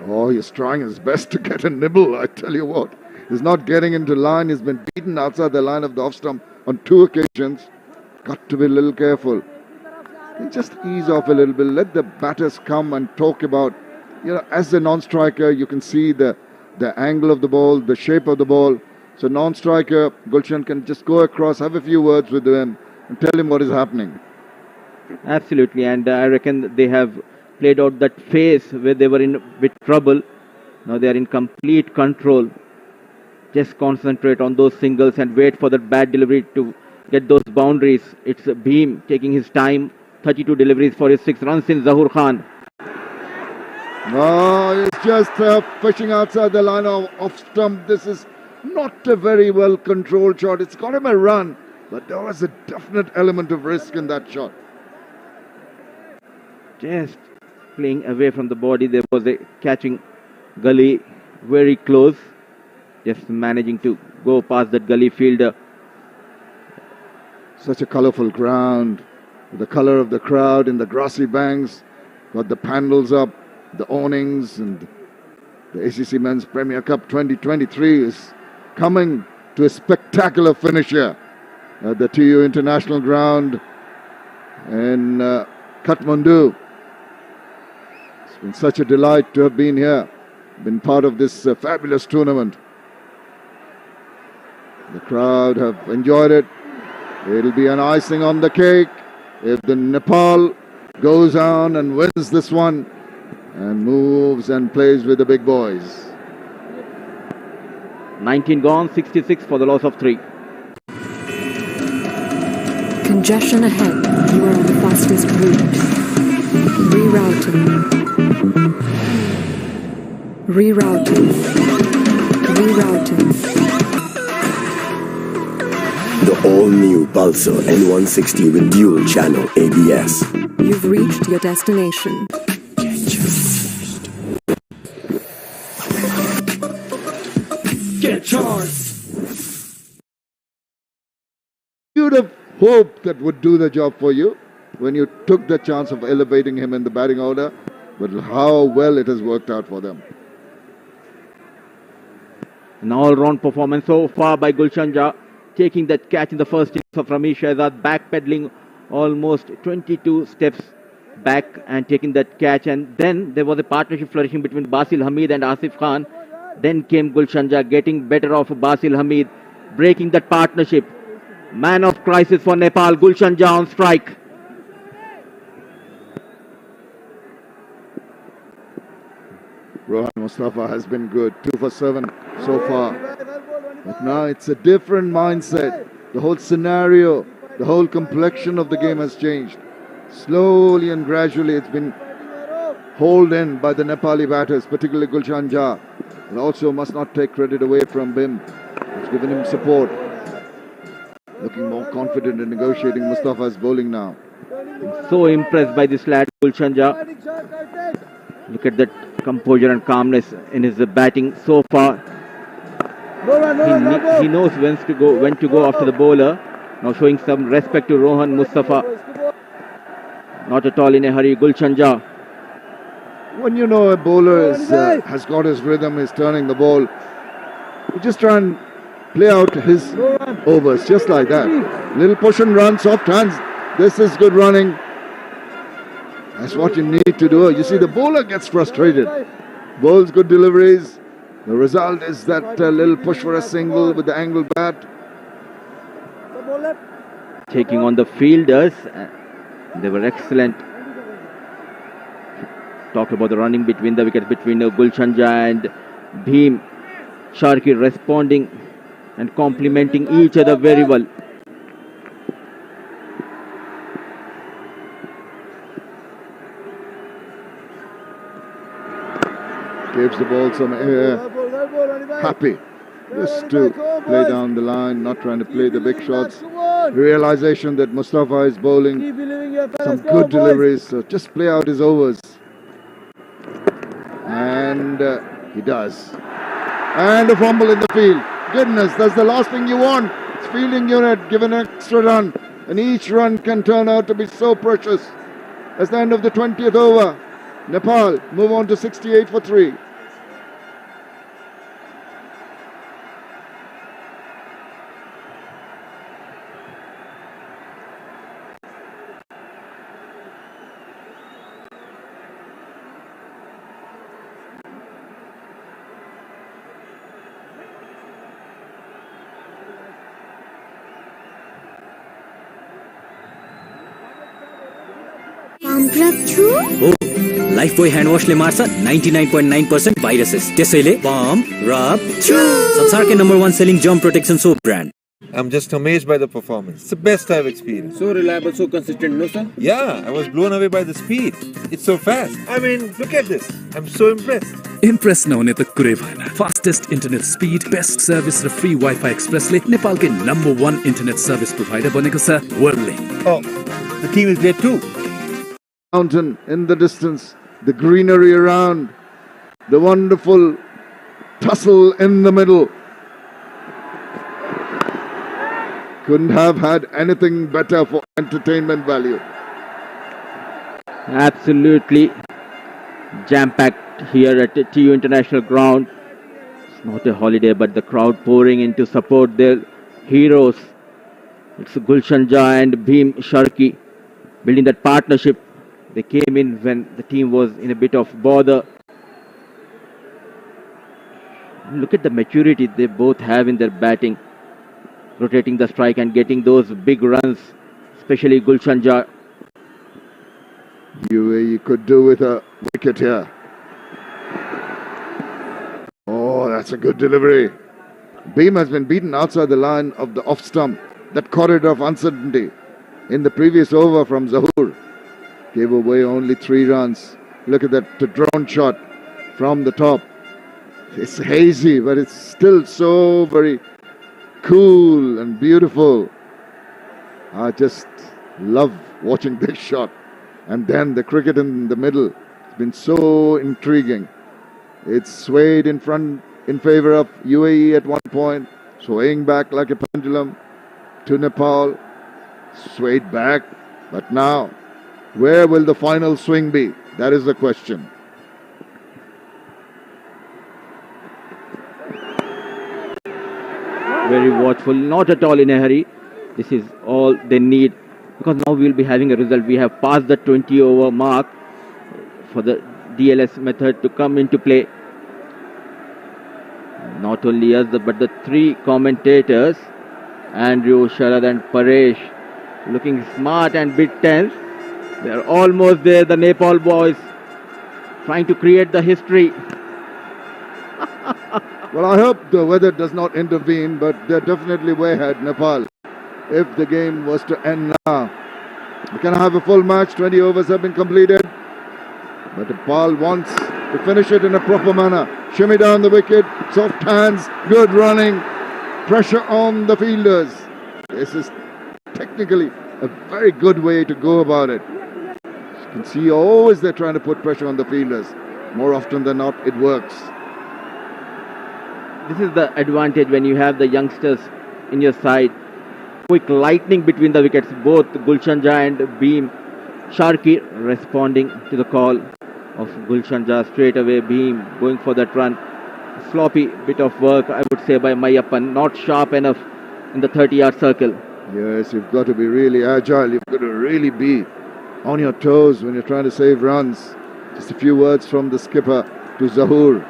Oh, he's trying his best to get a nibble, I tell you what. He's not getting into line. He's been beaten outside the line of the off stump on 2 occasions. Got to be a little careful. And just ease off a little bit. Let the batters come and talk about, as a non-striker, you can see the angle of the ball, the shape of the ball. So non-striker, Gulshan can just go across, have a few words with him and tell him what is happening. Absolutely, and I reckon they have played out that phase where they were in with trouble. Now they are in complete control. Just concentrate on those singles and wait for that bad delivery to get those boundaries. It's Bhim taking his time. 32 deliveries for his 6 runs in Zahoor Khan. No, he's just fishing outside the line of off stump. This is not a very well controlled shot. It's got him a run, but there was a definite element of risk in that shot. Just playing away from the body. There was a catching gully very close. Just managing to go past that gully fielder. Such a colourful ground. The colour of the crowd in the grassy banks. Got the pandals up, the awnings, and the ACC Men's Premier Cup 2023 is coming to a spectacular finish here at the TU International Ground in Kathmandu. It's been such a delight to have been here, been part of this fabulous tournament. The crowd have enjoyed it. It'll be an icing on the cake if the Nepal goes on and wins this one and moves and plays with the big boys. 19 gone, 66 for the loss of 3. Congestion ahead. You are on the fastest route. Rerouting. Rerouting. Rerouting. The all-new Pulsar N160 with dual channel ABS. You've reached your destination. Get charged. You'd have hoped that would do the job for you when you took the chance of elevating him in the batting order, but how well it has worked out for them. An all-round performance so far by Gulshan, taking that catch in the first innings of Ramesh Shahzad, backpedaling almost 22 steps back and taking that catch. And then there was a partnership flourishing between Basil Hamid and Asif Khan. Then came Gulshan, getting better of Basil Hamid, breaking that partnership. Man of crisis for Nepal, Gulshan on strike. Rohan Mustafa has been good, 2 for 7 so far. But now it's a different mindset. The whole scenario, the whole complexion of the game has changed. Slowly and gradually it's been hauled in by the Nepali batters, particularly Gulshan Jah. And also must not take credit away from Bim. It's given him support. Looking more confident in negotiating Mustafa's bowling now. I'm so impressed by this lad, Gulshan Jah. Look at that composure and calmness in his batting so far. He knows when to go after the bowler. Now showing some respect to Rohan Mustafa. Not at all in a hurry, Gulshan Jah. When you know a bowler has got his rhythm, is turning the ball, you just try and play out his overs just like that. Little push and run, soft hands. This is good running. That's what you need to do. You see, the bowler gets frustrated. Bowls good deliveries. The result is that little push for a single with the angle bat. Taking on the fielders. They were excellent. Talked about the running between the wickets between Gulshan Jah and Bhim. Sharkey responding and complementing each other very well. Gives the ball some air. Happy. Just to play down the line, not trying to play the big shots. Realization that Mustafa is bowling some good deliveries, so just play out his overs. And he does. And a fumble in the field. Goodness, that's the last thing you want. It's fielding unit given an extra run. And each run can turn out to be so precious. That's the end of the 20th over. Nepal move on to 68 for 3. Lifebuoy hand वाशले मार्छ 99.9% viruses त्यसैले pump rub छु संसारकै number 1 selling germ protection soap brand I'm just amazed by the performance. It's the best I've experienced. So reliable, so consistent, no sir? Yeah, I was blown away by the speed. It's so fast. I mean, look at this. I'm so impressed. Impressed नहुने त कुरै भएन. Fastest internet speed, best service र free Wi-Fi Expressले नेपालकै number 1 internet service provider बनेको छ WorldLink. Oh, the team is great too. Mountain in the distance, the greenery around, the wonderful tussle in the middle. Couldn't have had anything better for entertainment value. Absolutely jam-packed here at TU International Ground. It's not a holiday, but the crowd pouring in to support their heroes. It's Gulshan Jah and Bhim Sharkey building that partnership. They came in when the team was in a bit of bother. Look at the maturity they both have in their batting. Rotating the strike and getting those big runs, especially Gulshan Jah. UAE could do with a wicket here. Oh, that's a good delivery. Bhim has been beaten outside the line of the off stump. That corridor of uncertainty. in the previous over from Zahoor. Gave away only 3 runs. Look at that, the drone shot from the top. It's hazy, but it's still so very cool and beautiful. I just love watching this shot. And then the cricket in the middle. It's been so intriguing. It's swayed in front in favor of UAE at one point, swaying back like a pendulum to Nepal, swayed back. But now, where will the final swing be? That is the question. Very watchful, not at all in a hurry. This is all they need, because now we will be having a result. We have passed the 20 over mark for the DLS method to come into play. Not only us, but the 3 commentators, Andrew, Sharad and Paresh, looking smart and bit tense. They are almost there, the Nepal boys, trying to create the history. Well, I hope the weather does not intervene, but they're definitely way ahead, Nepal. If the game was to end now, we can have a full match. 20 overs have been completed, but Nepal wants to finish it in a proper manner. Shimmy down the wicket, soft hands, good running, pressure on the fielders. This is technically a very good way to go about it. You can see always they're trying to put pressure on the fielders. More often than not, it works. This is the advantage when you have the youngsters in your side. Quick lightning between the wickets, both Gulshan Jha and Beam. Sharky responding to the call of Gulshan Jha straight away. Beam going for that run. Sloppy bit of work, I would say, by Mayappan. Not sharp enough in the 30-yard circle. Yes, you've got to be really agile. You've got to really be on your toes when you're trying to save runs. Just a few words from the skipper to Zahoor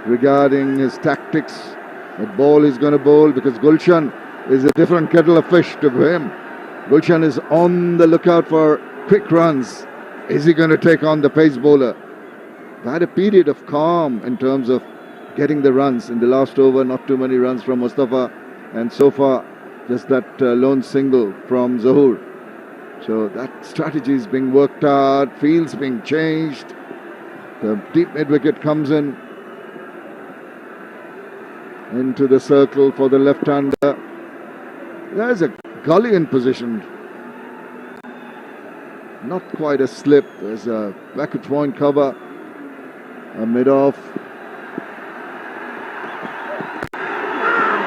regarding his tactics. What ball he's going to bowl, because Gulshan is a different kettle of fish to him. Gulshan is on the lookout for quick runs. Is he going to take on the pace bowler? They had a period of calm in terms of getting the runs in the last over. Not too many runs from Mustafa, and so far just that lone single from Zahoor. So that strategy is being worked out. Fields being changed. The deep mid-wicket comes in into the circle for the left-hander. There's a gully in position. Not quite a slip. There's a backward point cover. A mid-off.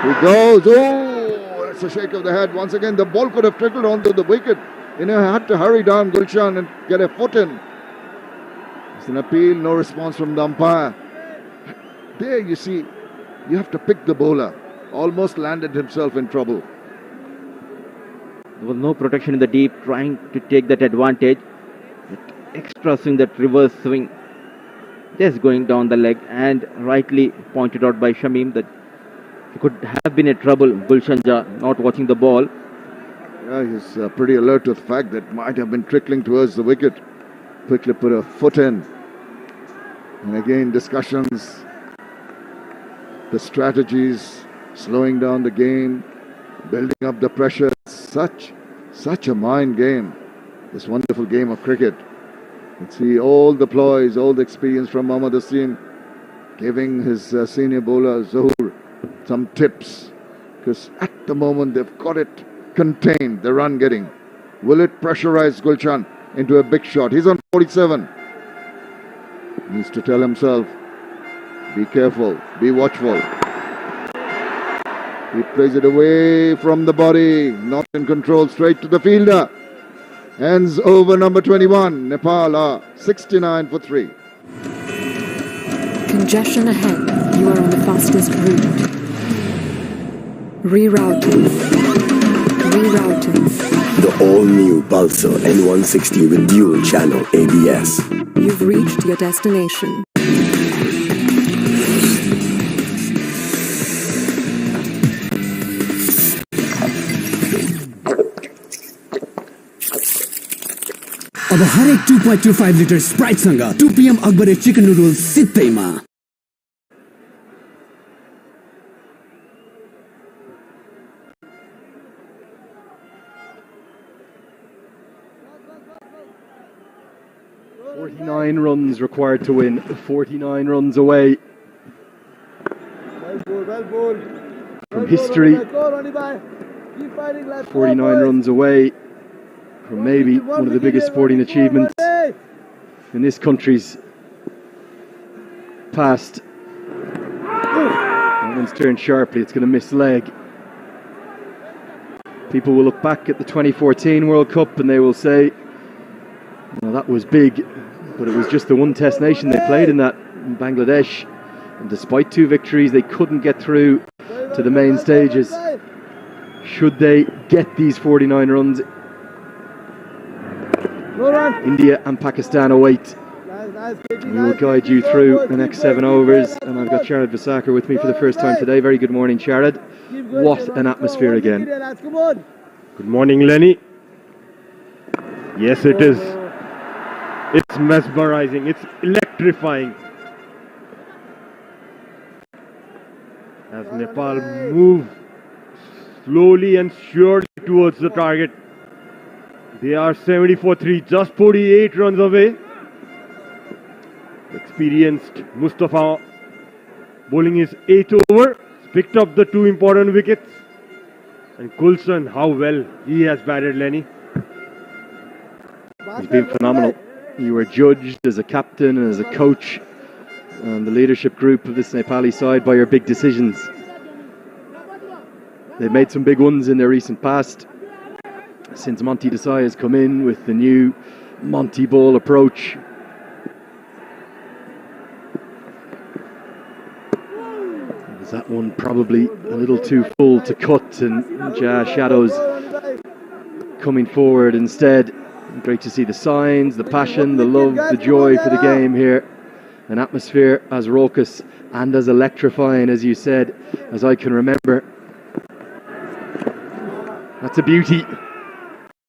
He goes. Oh, that's a shake of the head. Once again, the ball could have trickled onto the wicket. You know, had to hurry down Gulshan and get a foot in. It's an appeal. No response from the umpire. There you see, you have to pick the bowler. Almost landed himself in trouble. There was no protection in the deep, trying to take that advantage. That extra swing, that reverse swing, just going down the leg, and rightly pointed out by Shamim that he could have been in trouble. Gulshan Jha not watching the ball. Yeah, he's pretty alert to the fact that might have been trickling towards the wicket. Quickly put a foot in. And again, discussions, the strategies, slowing down the game, building up the pressure. Such a mind game, this wonderful game of cricket. You can see all the ploys, all the experience from Mohammad Hussain, giving his senior bowler Zahoor some tips, because at the moment they've got it contained, the run getting. Will it pressurize Gulshan into a big shot? He's on 47. He needs to tell himself, be careful, be watchful. He plays it away from the body, not in control, straight to the fielder. Ends over number 21. Nepal are 69 for 3. Congestion ahead. You are on the fastest route. Rerouting. Rerouting. The all-new Pulsar N160 with dual channel ABS. You've reached your destination. अब हरेक 2.25 litre Sprite सँग 2 PM Akbare chicken noodles सित्तैमा 49 runs required to win. 49 runs away from history. 49 runs away from maybe one of the biggest sporting achievements in this country's past. That one's turned sharply, it's going to miss leg. People will look back at the 2014 World Cup and they will say, well, that was big, but it was just the one test nation they played in that, in Bangladesh. And despite 2 victories, they couldn't get through to the main stages. Should they get these 49 runs, India and Pakistan await. We will guide you through the next 7 overs, and I've got Sharad Vasakar with me for the first time today. Very good morning, Sharad. What an atmosphere again. Good morning, Lenny. Yes, it is. It's mesmerizing. It's electrifying. As Nepal move slowly and surely towards the target. They are 74-3, just 48 runs away. Experienced Mustafa bowling his 8th over. Picked up the 2 important wickets. And Coulson, how well he has batted, Lenny. He's been phenomenal. You were judged as a captain and as a coach and the leadership group of this Nepali side by your big decisions. They've made some big ones in their recent past. Since Monty Desai has come in with the new Monty ball approach. Was that one probably a little too full to cut, and Shadows coming forward instead. Great to see the signs, the passion, the love, the joy for the game here. An atmosphere as raucous and as electrifying as you said, as I can remember. That's a beauty.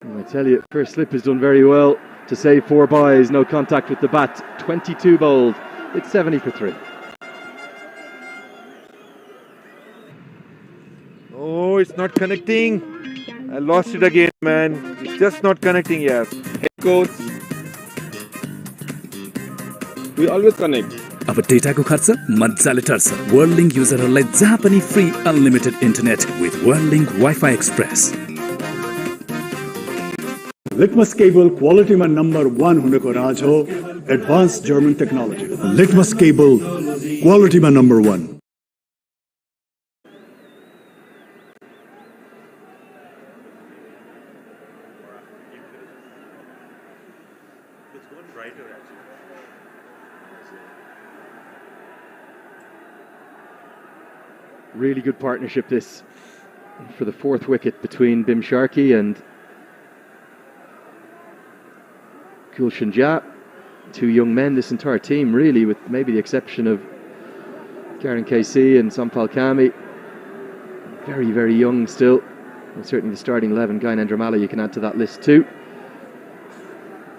I tell you, first slip has done very well to save 4 byes, no contact with the bat. 22 bowled, it's 70 for 3. Oh, it's not connecting. I lost it again, man. It's just not connecting, yes. Hey, coach. We always connect. अब डेटाको खर्च मजाले टर्छ वर्ल्डलिंक युजरहरूलाई जहाँ पनि free unlimited internet with Worldlink wifi express litmus cable क्वालिटीमा number 1 हुनेको राज हो advance German technology litmus cable क्वालिटीमा number 1 Really good partnership this for the 4th wicket between Bim Sharkey and Gulshan Jha. 2 young men, this entire team really, with maybe the exception of Karen KC and Sampal Kami. Very, very young still. And certainly the starting 11, Gyanendra Malla, you can add to that list too.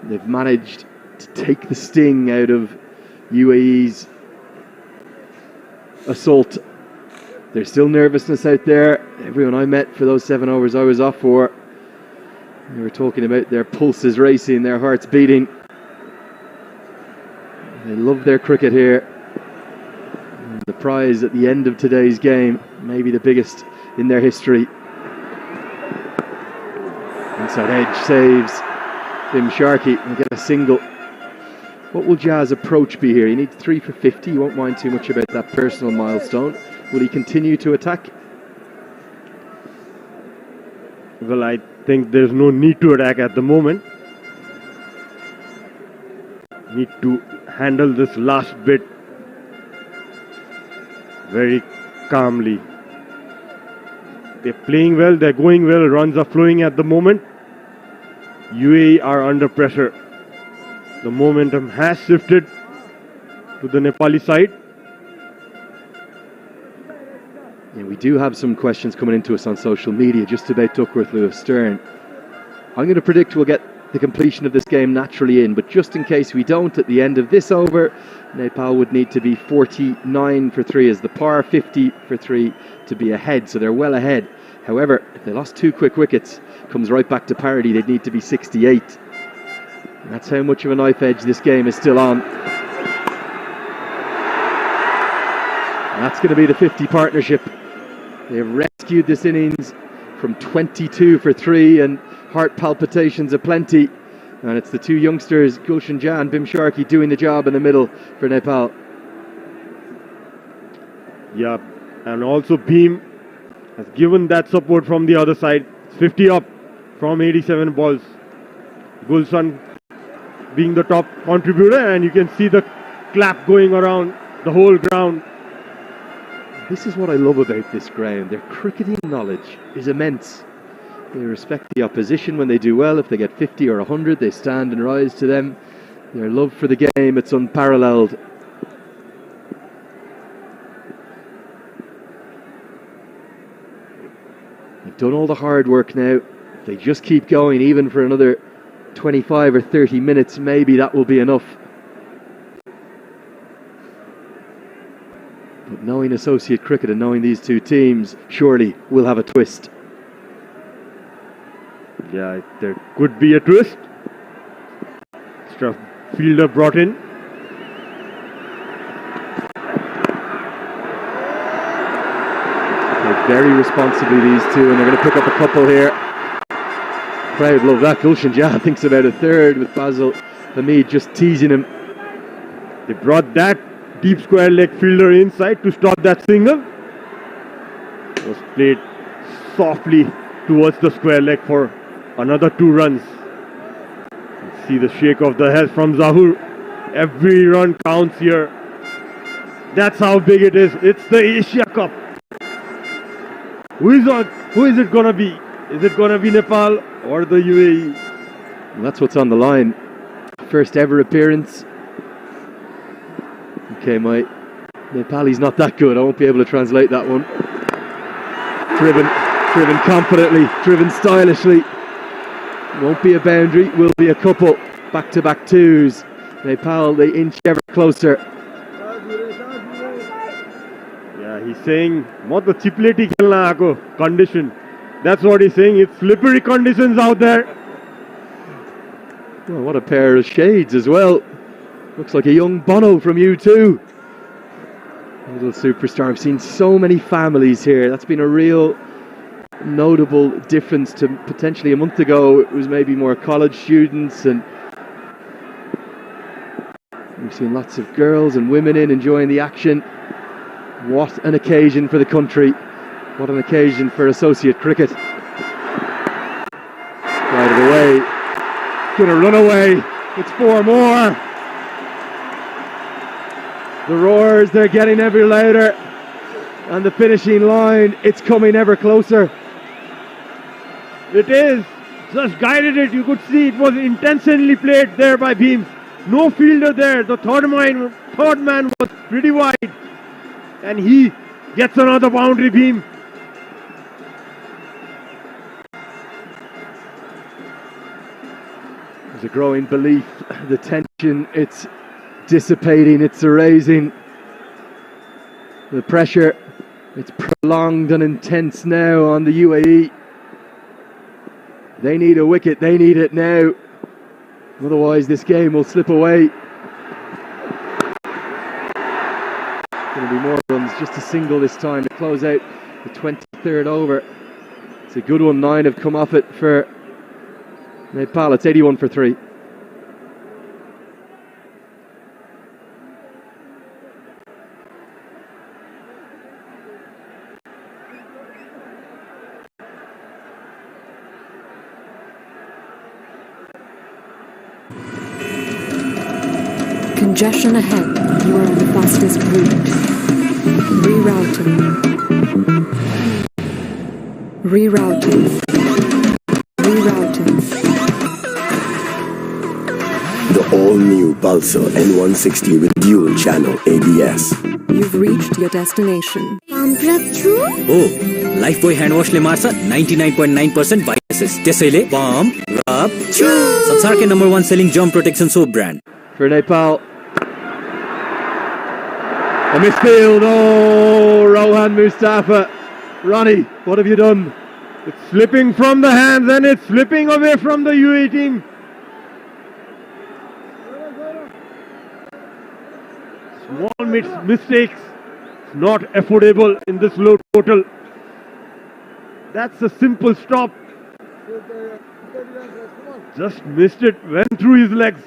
They've managed to take the sting out of UAE's assault. There's still nervousness out there. Everyone I met for those 7 overs I was off for, they were talking about their pulses racing, their hearts beating. They love their cricket here. And the prize at the end of today's game, maybe the biggest in their history. Inside edge saves Bim Sharkey and get a single. What will Jaz's approach be here? He needs 3 for 50. You won't mind too much about that personal milestone. Will he continue to attack? Well, I think there's no need to attack at the moment. Need to handle this last bit very calmly. They're playing well, they're going well, runs are flowing at the moment. UAE are under pressure. The momentum has shifted to the Nepali side. Yeah, we do have some questions coming into us on social media just about Duckworth Lewis Stern. I'm going to predict we'll get the completion of this game naturally in, but just in case we don't, at the end of this over, Nepal would need to be 49 for 3 as the par, 50 for 3 to be ahead, so they're well ahead. However, if they lost 2 quick wickets, comes right back to parity, they'd need to be 68. That's how much of a knife edge this game is still on. That's going to be the 50 partnership. They've rescued this innings from 22 for 3 and heart palpitations aplenty. And it's the two youngsters, Gulshan Jha and Bhim Sharkey, doing the job in the middle for Nepal. Yeah, and also Bhim has given that support from the other side. It's 50 up from 87 balls. Gulshan being the top contributor, and you can see the clap going around the whole ground. This is what I love about this ground. Their cricketing knowledge is immense. They respect the opposition when they do well. If they get 50 or 100, they stand and rise to them. Their love for the game, it's unparalleled. They've done all the hard work now. If they just keep going, even for another 25 or 30 minutes, maybe that will be enough. But knowing associate cricket and knowing these two teams, surely we'll have a twist. Yeah, there could be a twist. Extra fielder brought in. They're very responsibly, these two, and they're going to pick up a couple here. Crowd love that. Gulshan Jha thinks about a third with Basil Hamid just teasing him. They brought that deep square leg fielder inside to stop that single. It was played softly towards the square leg for another 2 runs. See the shake of the head from Zahur. Every run counts here. That's how big it is. It's the Asia Cup. Who is it gonna be? Is it gonna be Nepal or the UAE? And that's what's on the line. First ever appearance. Okay, my Nepali's not that good. I won't be able to translate that one. Driven confidently, driven stylishly. Won't be a boundary, will be a couple. Back-to-back twos. Nepal, they inch ever closer. Yeah, he's saying, "Not the chipleti khelna aako condition." That's what he's saying. It's slippery conditions out there. Oh, what a pair of shades as well. Looks like a young Bono from U2. Little superstar. I've seen so many families here. That's been a real notable difference to potentially a month ago. It was maybe more college students, and we've seen lots of girls and women in enjoying the action. What an occasion for the country. What an occasion for associate cricket. Right of the way. Gonna run away. It's 4 more. The roars, they're getting ever louder. And the finishing line, it's coming ever closer. It is. Just guided it. You could see it was intentionally played there by Bhim. No fielder there. The third man was pretty wide. And he gets another boundary, Bhim. There's a growing belief. The tension, it's dissipating, it's erasing. The pressure, it's prolonged and intense now on the UAE. They need a wicket, they need it now. Otherwise this game will slip away. Going to be more runs, just a single this time to close out the 23rd over. It's a good one, 9 have come off it for Nepal. It's 81 for 3. Congestion ahead. You are on the fastest route. Rerouting. Rerouting. Rerouting. The all-new Pulsar N160 with dual channel ABS. You've reached your destination. Oh, Lifebuoy hand wash le marcha 99.9% viruses. त्यसैले pump, rub, chew. संसारकै number 1 selling germ protection soap brand. For Nepal. A misfield. Oh, Rohan Mustafa. Ronnie, what have you done? It's slipping from the hands and it's slipping away from the UAE team. Small mistakes, not affordable in this low total. That's a simple stop. Just missed it, went through his legs.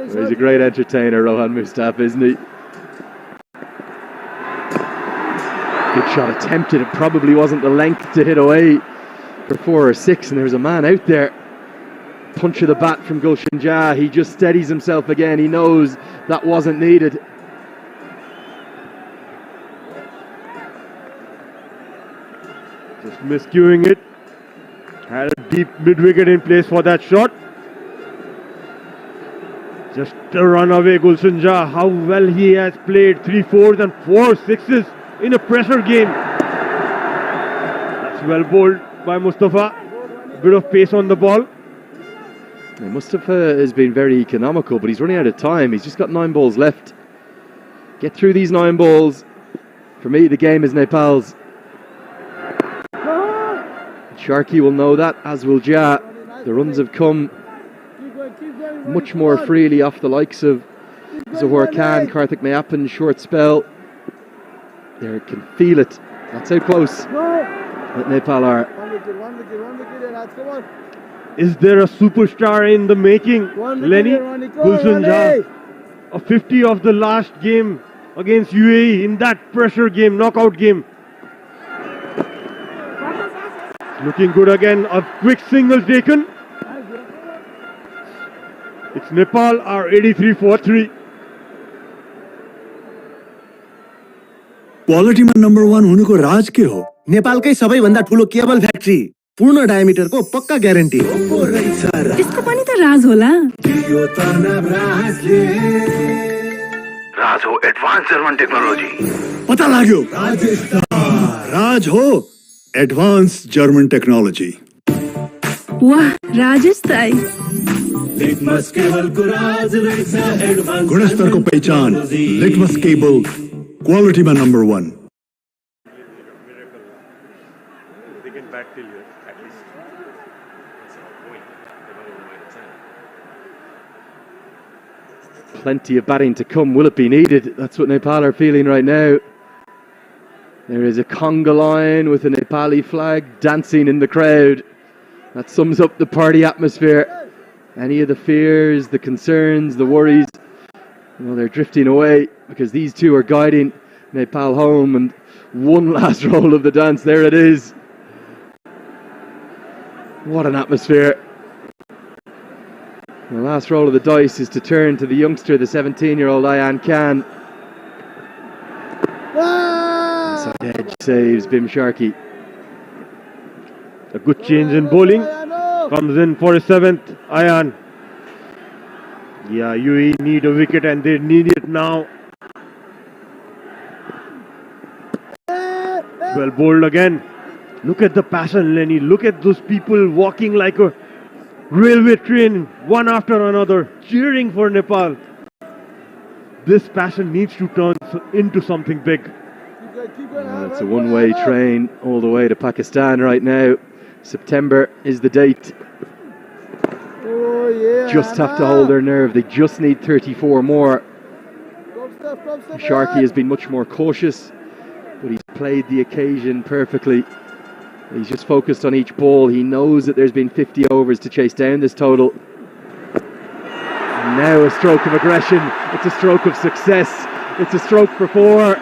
He's a great entertainer, Rohan Mustafa, isn't he? Good shot attempted. It probably wasn't the length to hit away for 4 or 6, and there's a man out there. Punch of the bat from Gulshan Jah. He just steadies himself again. He knows that wasn't needed. Just miscuing it. Had a deep mid-wicket in place for that shot. Just a run away, Gulshan Jah. How well he has played. 3 4s and 4 6s in a pressure game. That's well bowled by Mustafa. Bit of pace on the ball. Mustafa has been very economical, but he's running out of time. He's just got 9 balls left. Get through these 9 balls. For me, the game is Nepal's. Sharky will know that, as will Jah. The runs have come much more freely off the likes of Zohar Khan, Karthik Mayappan, short spell. They can feel it. That's how close that Nepal are. Is there a superstar in the making? Lenny, Gulshan Jah. A 50 of the last game against UAE in that pressure game, knockout game. Looking good again. A quick single taken. It's Nepal are 83 for 3. Quality में number 1 होने को राज के हो नेपालकै सबैभन्दा ठुलो cable factory पूर्ण डायमिटरको पक्का ग्यारेन्टी त्यसको पनि त राज होला राज हो एडभान्स जर्मन टेक्नोलोजी पता लाग्यो राज हो एडभान्स जर्मन टेक्नोलोजी वाह राजेश ताई लिटमस केबल को राज रहेछ एडभान्स गुणस्तर को पहचान लिटमस केबल क्वालिटी में number 1 Plenty of batting to come. Will it be needed? That's what Nepal are feeling right now. There is a conga line with a Nepali flag dancing in the crowd. That sums up the party atmosphere. Any of the fears, the concerns, the worries, well, they're drifting away because these two are guiding Nepal home. And one last roll of the dance. There it is. What an atmosphere. The last roll of the dice is to turn to the youngster, the 17-year-old Ayan Khan. Side edge saves Bim Sharkey. A good change in bowling. Comes in for a 7th, Ayan. Yeah, UAE need a wicket and they need it now. Well bowled again. Look at the passion, Lenny. Look at those people walking like a railway train, one after another, cheering for Nepal. This passion needs to turn into something big. It's a one-way train all the way to Pakistan right now. September is the date. Just have to hold their nerve. They just need 34 more. Sharkey has been much more cautious, but he's played the occasion perfectly. He's just focused on each ball. He knows that there's been 50 overs to chase down this total. And now a stroke of aggression. It's a stroke of success. It's a stroke for 4.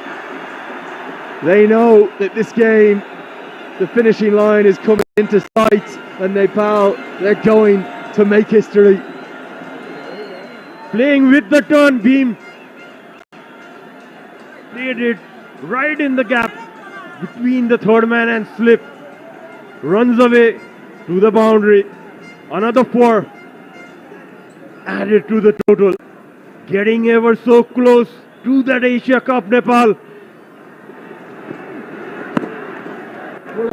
They know that this game, the finishing line is coming into sight, and Nepal, they're going to make history. Playing with the turn beam. Played it right in the gap between the third man and slip. Runs away to the boundary. Another 4 added to the total. Getting ever so close to that Asia Cup, Nepal.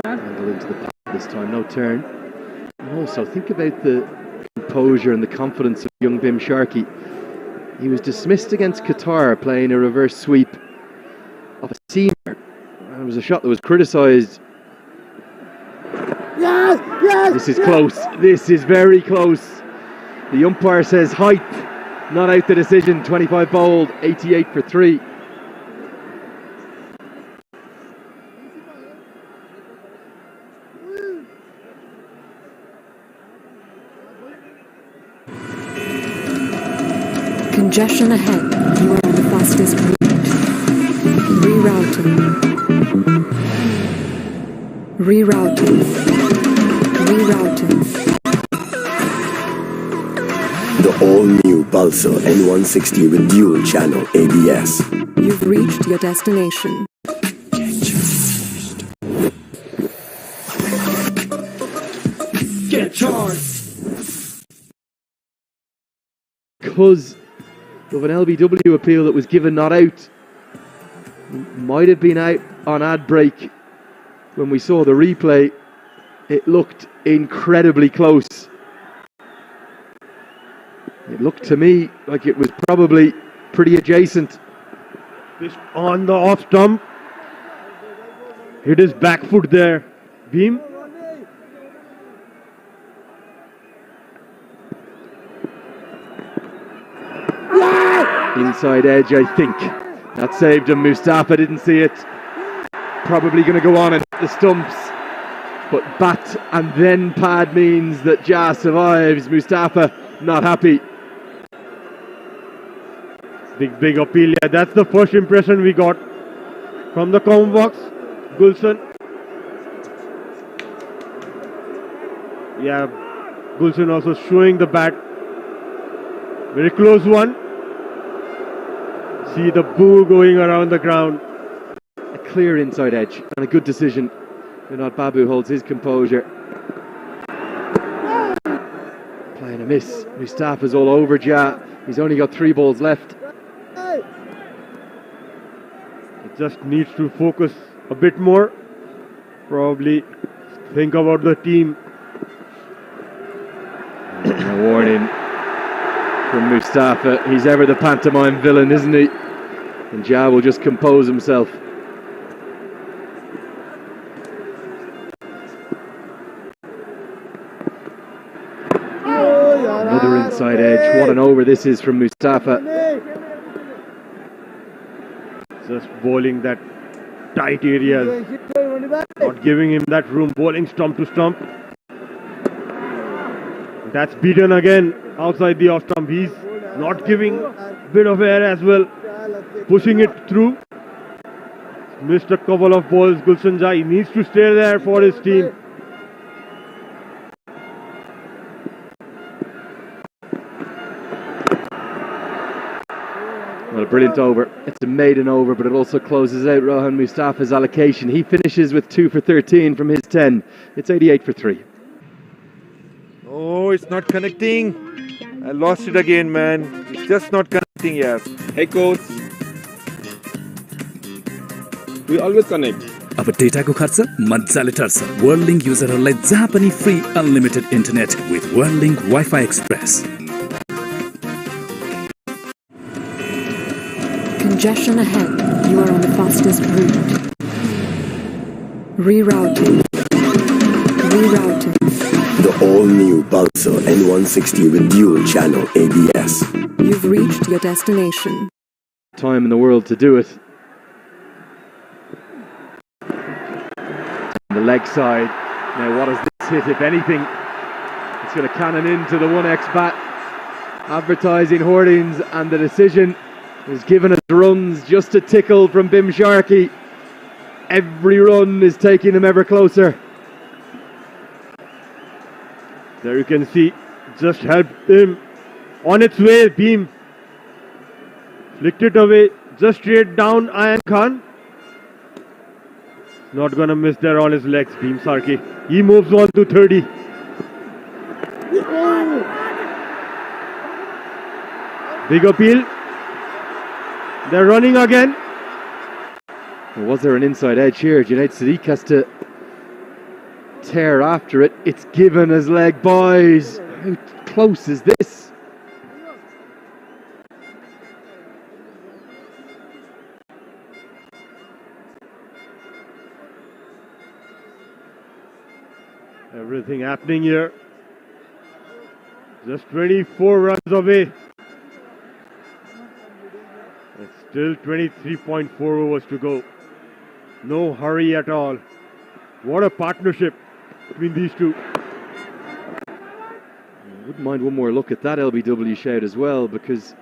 Angle into the path this time, no turn. And also think about the composure and the confidence of young Bim Sharkey. He was dismissed against Qatar playing a reverse sweep of a seamer. It was a shot that was criticised. Yes, yes. This is close. This is very close. The umpire says height. not out the decision. 25 bowled, 88 for 3. Congestion ahead. You are on the fastest route. Rerouting. Rerouting. Rerouting. The all-new Pulsar N160 with dual channel ABS. You've reached your destination. Get charged! Because of an LBW appeal that was given not out. Might have been out on ad break. When we saw the replay, it looked incredibly close. It looked to me like it was probably pretty adjacent. This on the off stump. Hit his back foot there. Beam. Inside edge, I think. That saved him. Mustafa didn't see it. Probably going to go on and hit the stumps. But bat and then pad means that Ja survives. Mustafa not happy. Big appeal. Yeah, that's the first impression we got from the comment box. Gulshan. Yeah, Gulshan also showing the bat. Very close one. See the boo going around the ground. A clear inside edge and a good decision. Vinod Babu holds his composure. Playing a miss. Mustafa's all over Ja. He's only got 3 balls left. It just needs to focus a bit more. Probably think about the team. And a warning from Mustafa. He's ever the pantomime villain, isn't he? And Ja will just compose himself. Another inside edge. What an over this is from Mustafa. Just bowling that tight areas. Not giving him that room. Bowling stump to stump. That's beaten again outside the off stump. He's not giving a bit of air as well. Pushing it through. Missed a couple of balls. Gulshan Jai needs to stay there for his team. Well, a brilliant over. It's a maiden over, but it also closes out Rohan Mustafa's allocation. He finishes with 2 for 13 from his 10. It's 88 for 3. Oh, it's not connecting. I lost it again, man. It's just not connecting, yeah. Hey, coach. We always connect. अब डेटाको खर्च मजाले टर्छ वर्ल्डलिंक युजरहरूलाई जहाँ पनि free unlimited internet with Worldlink wifi express. Congestion ahead. You are on the fastest route. Rerouting. Rerouting. The all-new Pulsar N160 with dual channel ABS. You've reached your destination. Time in the world to do it. The leg side. Now what does this hit, if anything? It's going to cannon into the 1x bat. Advertising hoardings, and the decision is given as runs, just a tickle from Bim Sharkey. Every run is taking him ever closer. There you can see, just helped him on its way. Beam flicked it away, just straight down Ayan Khan. Not gonna miss there on his legs, Beam Sharkey. He moves on to 30. Big appeal. They're running again. Was there an inside edge here? Junaid Sadiq has to tear after it. It's given as leg buys. How close is this? Everything happening here. Just 24 runs away Still 23.4 overs to go. No hurry at all. What a partnership between these two. Wouldn't mind one more look at that LBW shout as well, because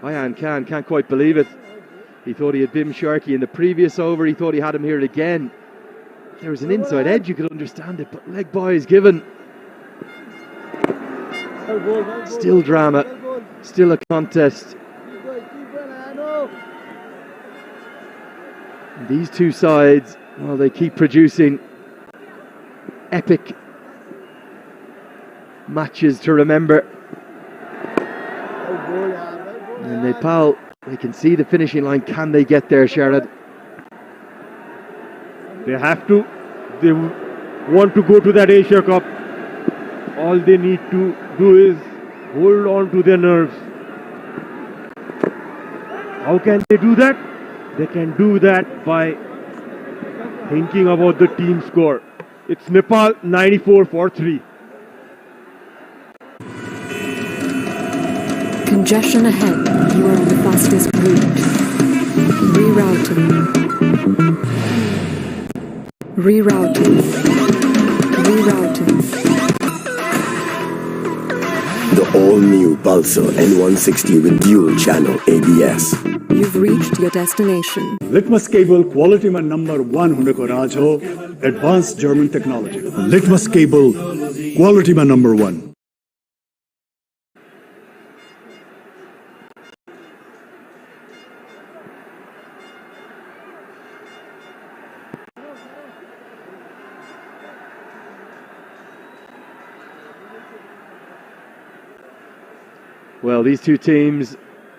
Ayan Khan can't quite believe it. He thought he had Bim Sharkey in the previous over. He thought he had him here again. If there was an inside edge, you could understand it, but leg by is given. Still drama. Still a contest. These two sides, well, they keep producing epic matches to remember. And Nepal, they can see the finishing line. Can they get there, Sharad? They have to. They want to go to that Asia Cup. All they need to do is hold on to their nerves. How can they do that? They can do that by thinking about the team score. It's Nepal 94 for 3. Congestion ahead. You are on the fastest route. Rerouting. Rerouting. Rerouting. The all-new Pulsar N160 with dual channel ABS. You've reached your destination. Litmus cable quality man number 1 huneko raj ho, advanced German technology. Litmus cable quality man number 1. Well, these two teams,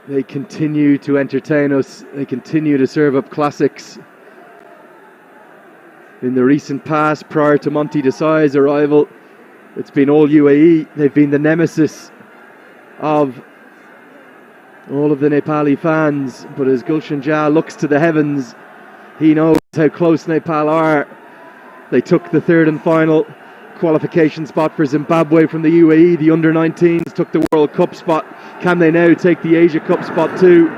they continue to entertain us. They continue to serve up classics. In the recent past, prior to Monty Desai's arrival, it's been all UAE. They've been the nemesis of all of the Nepali fans. But as Gulshan Jha looks to the heavens, he knows how close Nepal are. They took the third and final qualification spot for Zimbabwe from the UAE. The under-19s took the World Cup spot. Can they now take the Asia Cup spot too?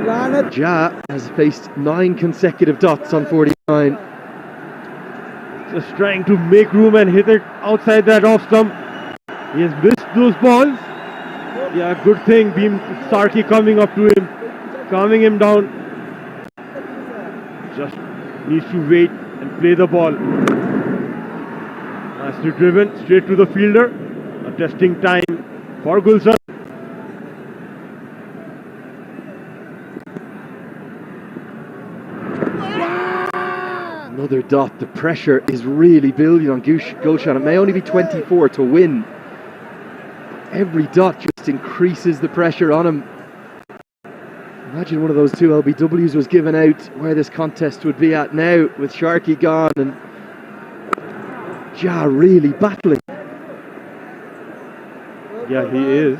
Jha has faced 9 consecutive dots on 49. Just trying to make room and hit it outside that off stump. He has missed those balls. Yeah, good thing. Bim Sharkey coming up to him, calming him down. Just needs to wait and play the ball. Nicely driven, straight to the fielder. A testing time for Gulshan. Another dot. The pressure is really building on Gulshan. It may only be 24 to win. Every dot just increases the pressure on him. Imagine one of those two LBWs was given out, where this contest would be at now, with Sharkey gone and Jha really battling. Yeah, he is.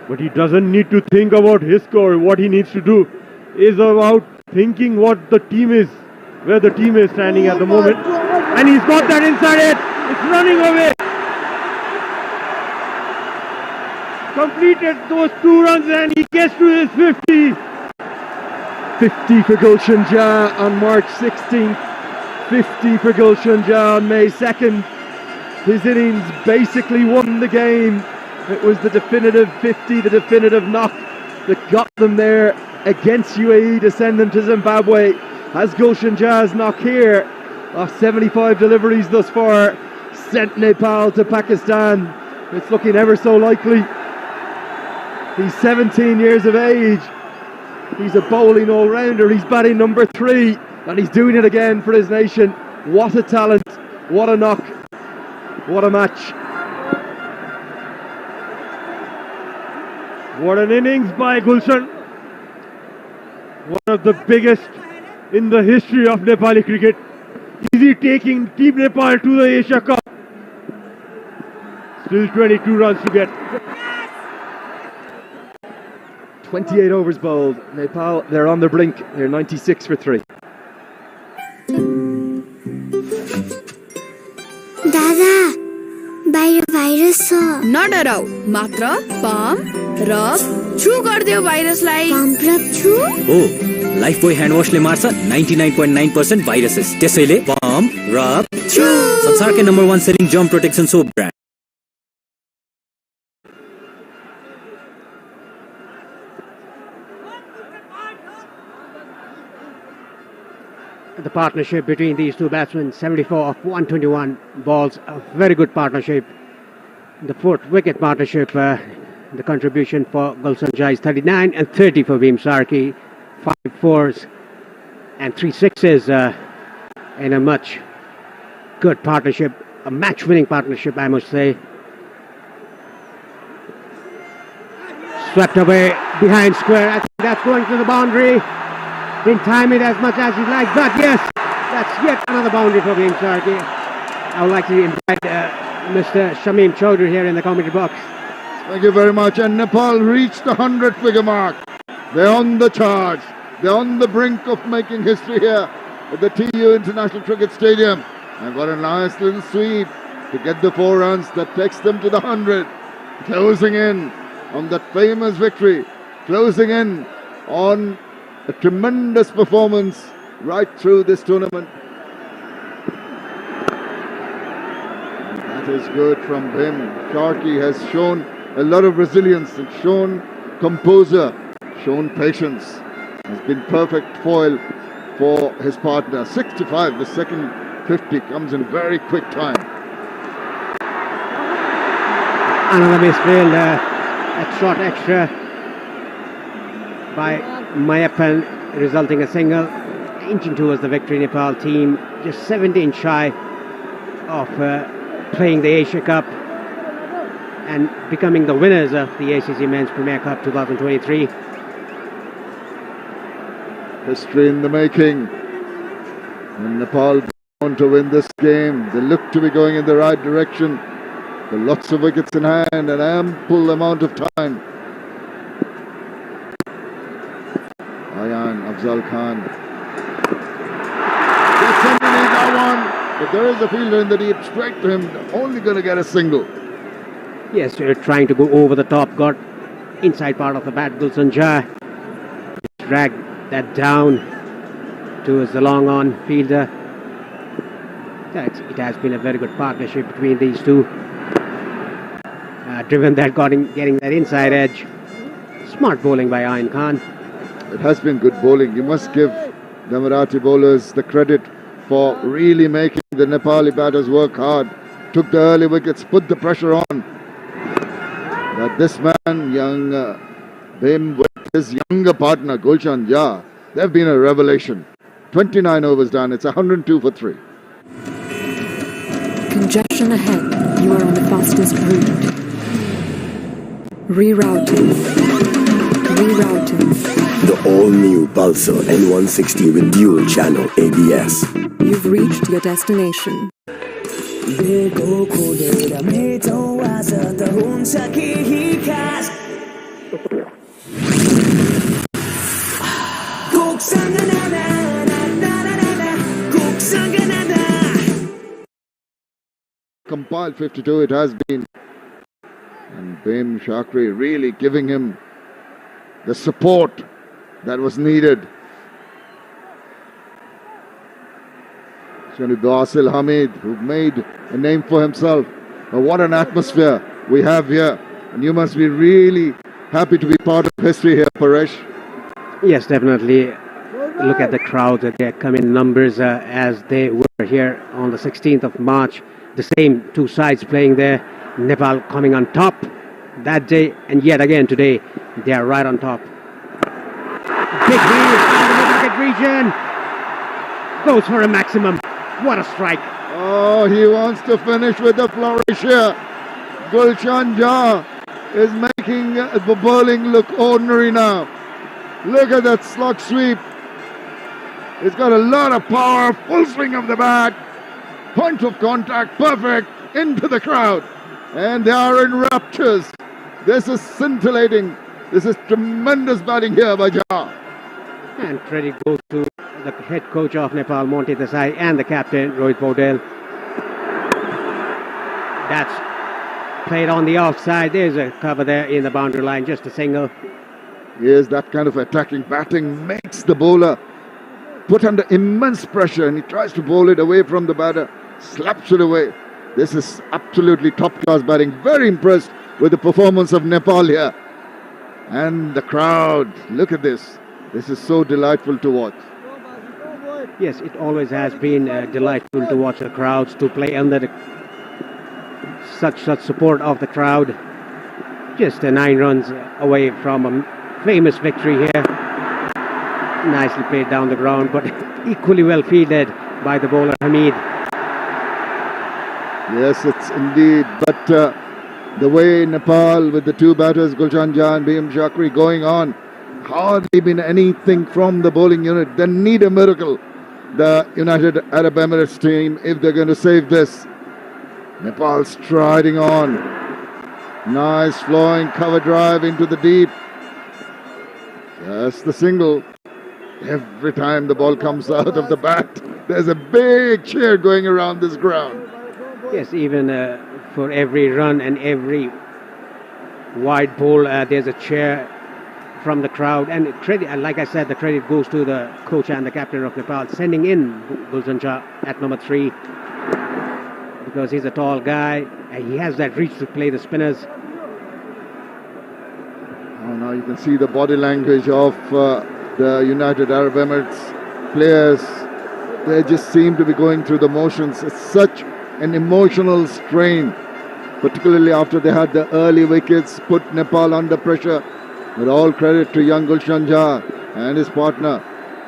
But he doesn't need to think about his score. What he needs to do is about thinking what the team is, where the team is standing at the moment. And he's got that inside it. It's running away. Completed those 2 runs and he gets to his 50. 50 for Gulshan Jha on March 16th. 50 for Gulshan Jha on May 2nd. His innings basically won the game. It was the definitive 50, the definitive knock that got them there against UAE to send them to Zimbabwe. As Gulshan Jha's knock here, of 75 deliveries thus far, sent Nepal to Pakistan. It's looking ever so likely. He's 17 years of age. He's a bowling all-rounder. He's batting number 3, and he's doing it again for his nation. What a talent. What a knock. What a match. What an innings by Gulshan. One of the biggest in the history of Nepali cricket. Is he taking Team Nepal to the Asia Cup? Still 22 runs to get. 28 overs bowled. Nepal, they're on the brink. They're 96 for 3. Dada, बाहिर virus छ नडराउ मात्र pump rub छु गर्दियो भाइरसलाई pump rub छु हो Lifebuoy hand वाशले मार्छ 99.9% viruses त्यसैले pump rub छु संसारकै number 1 selling germ protection soap brand The partnership between these two batsmen, 74 of 121 balls, a very good partnership. The fourth wicket partnership, the contribution for Gulshan Jai is 39 and 30 for Veem Sarki, 5 fours and 3 sixes in a much good partnership, a match-winning partnership, I must say. Swept away behind square. I think that's going to the boundary. Didn't time it as much as he'd like, but yes, that's yet another boundary for Veem Sarki. I would like to invite Mr. Shamim Chaudhry here in the commentary box. Thank you very much. And Nepal reached the 100-figure mark. They're on the charge. They're on the brink of making history here at the TU International Cricket Stadium. And got a nice little sweep to get the 4 runs that takes them to the 100. Closing in on that famous victory. Closing in on a tremendous performance right through this tournament. And that is good from him. Sharky has shown a lot of resilience and shown composure, shown patience. Has been perfect foil for his partner. 65, the second 50 comes in very quick time. Another misfield, a shot extra by Mayappan, resulting a single, inching towards the victory. Nepal team just 17 shy of playing the Asia Cup and becoming the winners of the ACC Men's Premier Cup 2023. History in the making. And Nepal want to win this game. They look to be going in the right direction. With lots of wickets in hand and ample amount of time. Ayan Afzal Khan gets underneath that one, but there is a fielder in the deep, straight to him, only going to get a single. Yes, they're trying to go over the top, got inside part of the bat. Gulshan Jai dragged that down towards the long on fielder. It has been a very good partnership between these two. Driven that, getting that inside edge. Smart bowling by Ayan Khan. It has been good bowling. You must give the Marathi bowlers the credit for really making the Nepali batters work hard. Took the early wickets, put the pressure on. But this man, young Veem, with his younger partner, Gulshan Jha, they've been a revelation. 29 overs done. It's 102 for 3. Congestion ahead. You are on the fastest route. Rerouting. Rerouting. The all-new Pulsar N160 with dual channel ABS. You've reached your destination. Compiled 52 it has been. And Veem Sarki really giving him the support that was needed. It's going to be Basil Hamid, who made a name for himself. But what an atmosphere we have here. And you must be really happy to be part of history here, Paresh. Yes, definitely. Look at the crowds. They come in numbers as they were here on the 16th of March. The same two sides playing there. Nepal coming on top that day, and yet again today they are right on top. Big lead in the middle region. Goes for a maximum. What a strike. Oh, he wants to finish with a flourish here. Gulshan Jha is making the bowling look ordinary now. Look at that slog sweep. He's got a lot of power, full swing of the bat. Point of contact, perfect, into the crowd. And they are in raptures. This is scintillating. This is tremendous batting here by Jha. And credit goes to the head coach of Nepal, Monty Desai, and the captain, Rohit Paudel. That's played on the offside. There's a cover there in the boundary line, just a single. Yes, that kind of attacking batting makes the bowler put under immense pressure, and he tries to bowl it away from the batter, slaps it away. This is absolutely top-class batting. Very impressed with the performance of Nepal here. And the crowd, look at this. This is so delightful to watch. Yes, it always has been delightful to watch the crowds, to play under such support of the crowd. Just 9 runs away from a famous victory here. Nicely played down the ground, but equally well fielded by the bowler Hamid. Yes, it's indeed. But the way Nepal with the 2 batters, Gulshan Jah and Bhim Shakri, going on, hardly been anything from the bowling unit. They need a miracle, the United Arab Emirates team, if they're going to save this. Nepal striding on. Nice flowing cover drive into the deep. Just the single. Every time the ball comes out of the bat, there's a big cheer going around this ground. Yes, even for every run and every wide ball, there's a cheer from the crowd. And credit, like I said, the credit goes to the coach and the captain of Nepal, sending in Gulshan Jah at number 3, because he's a tall guy and he has that reach to play the spinners. Oh, now you can see the body language of the United Arab Emirates players. They just seem to be going through the motions. It's such an emotional strain, particularly after they had the early wickets, put Nepal under pressure. With all credit to young Gulshan Jah and his partner.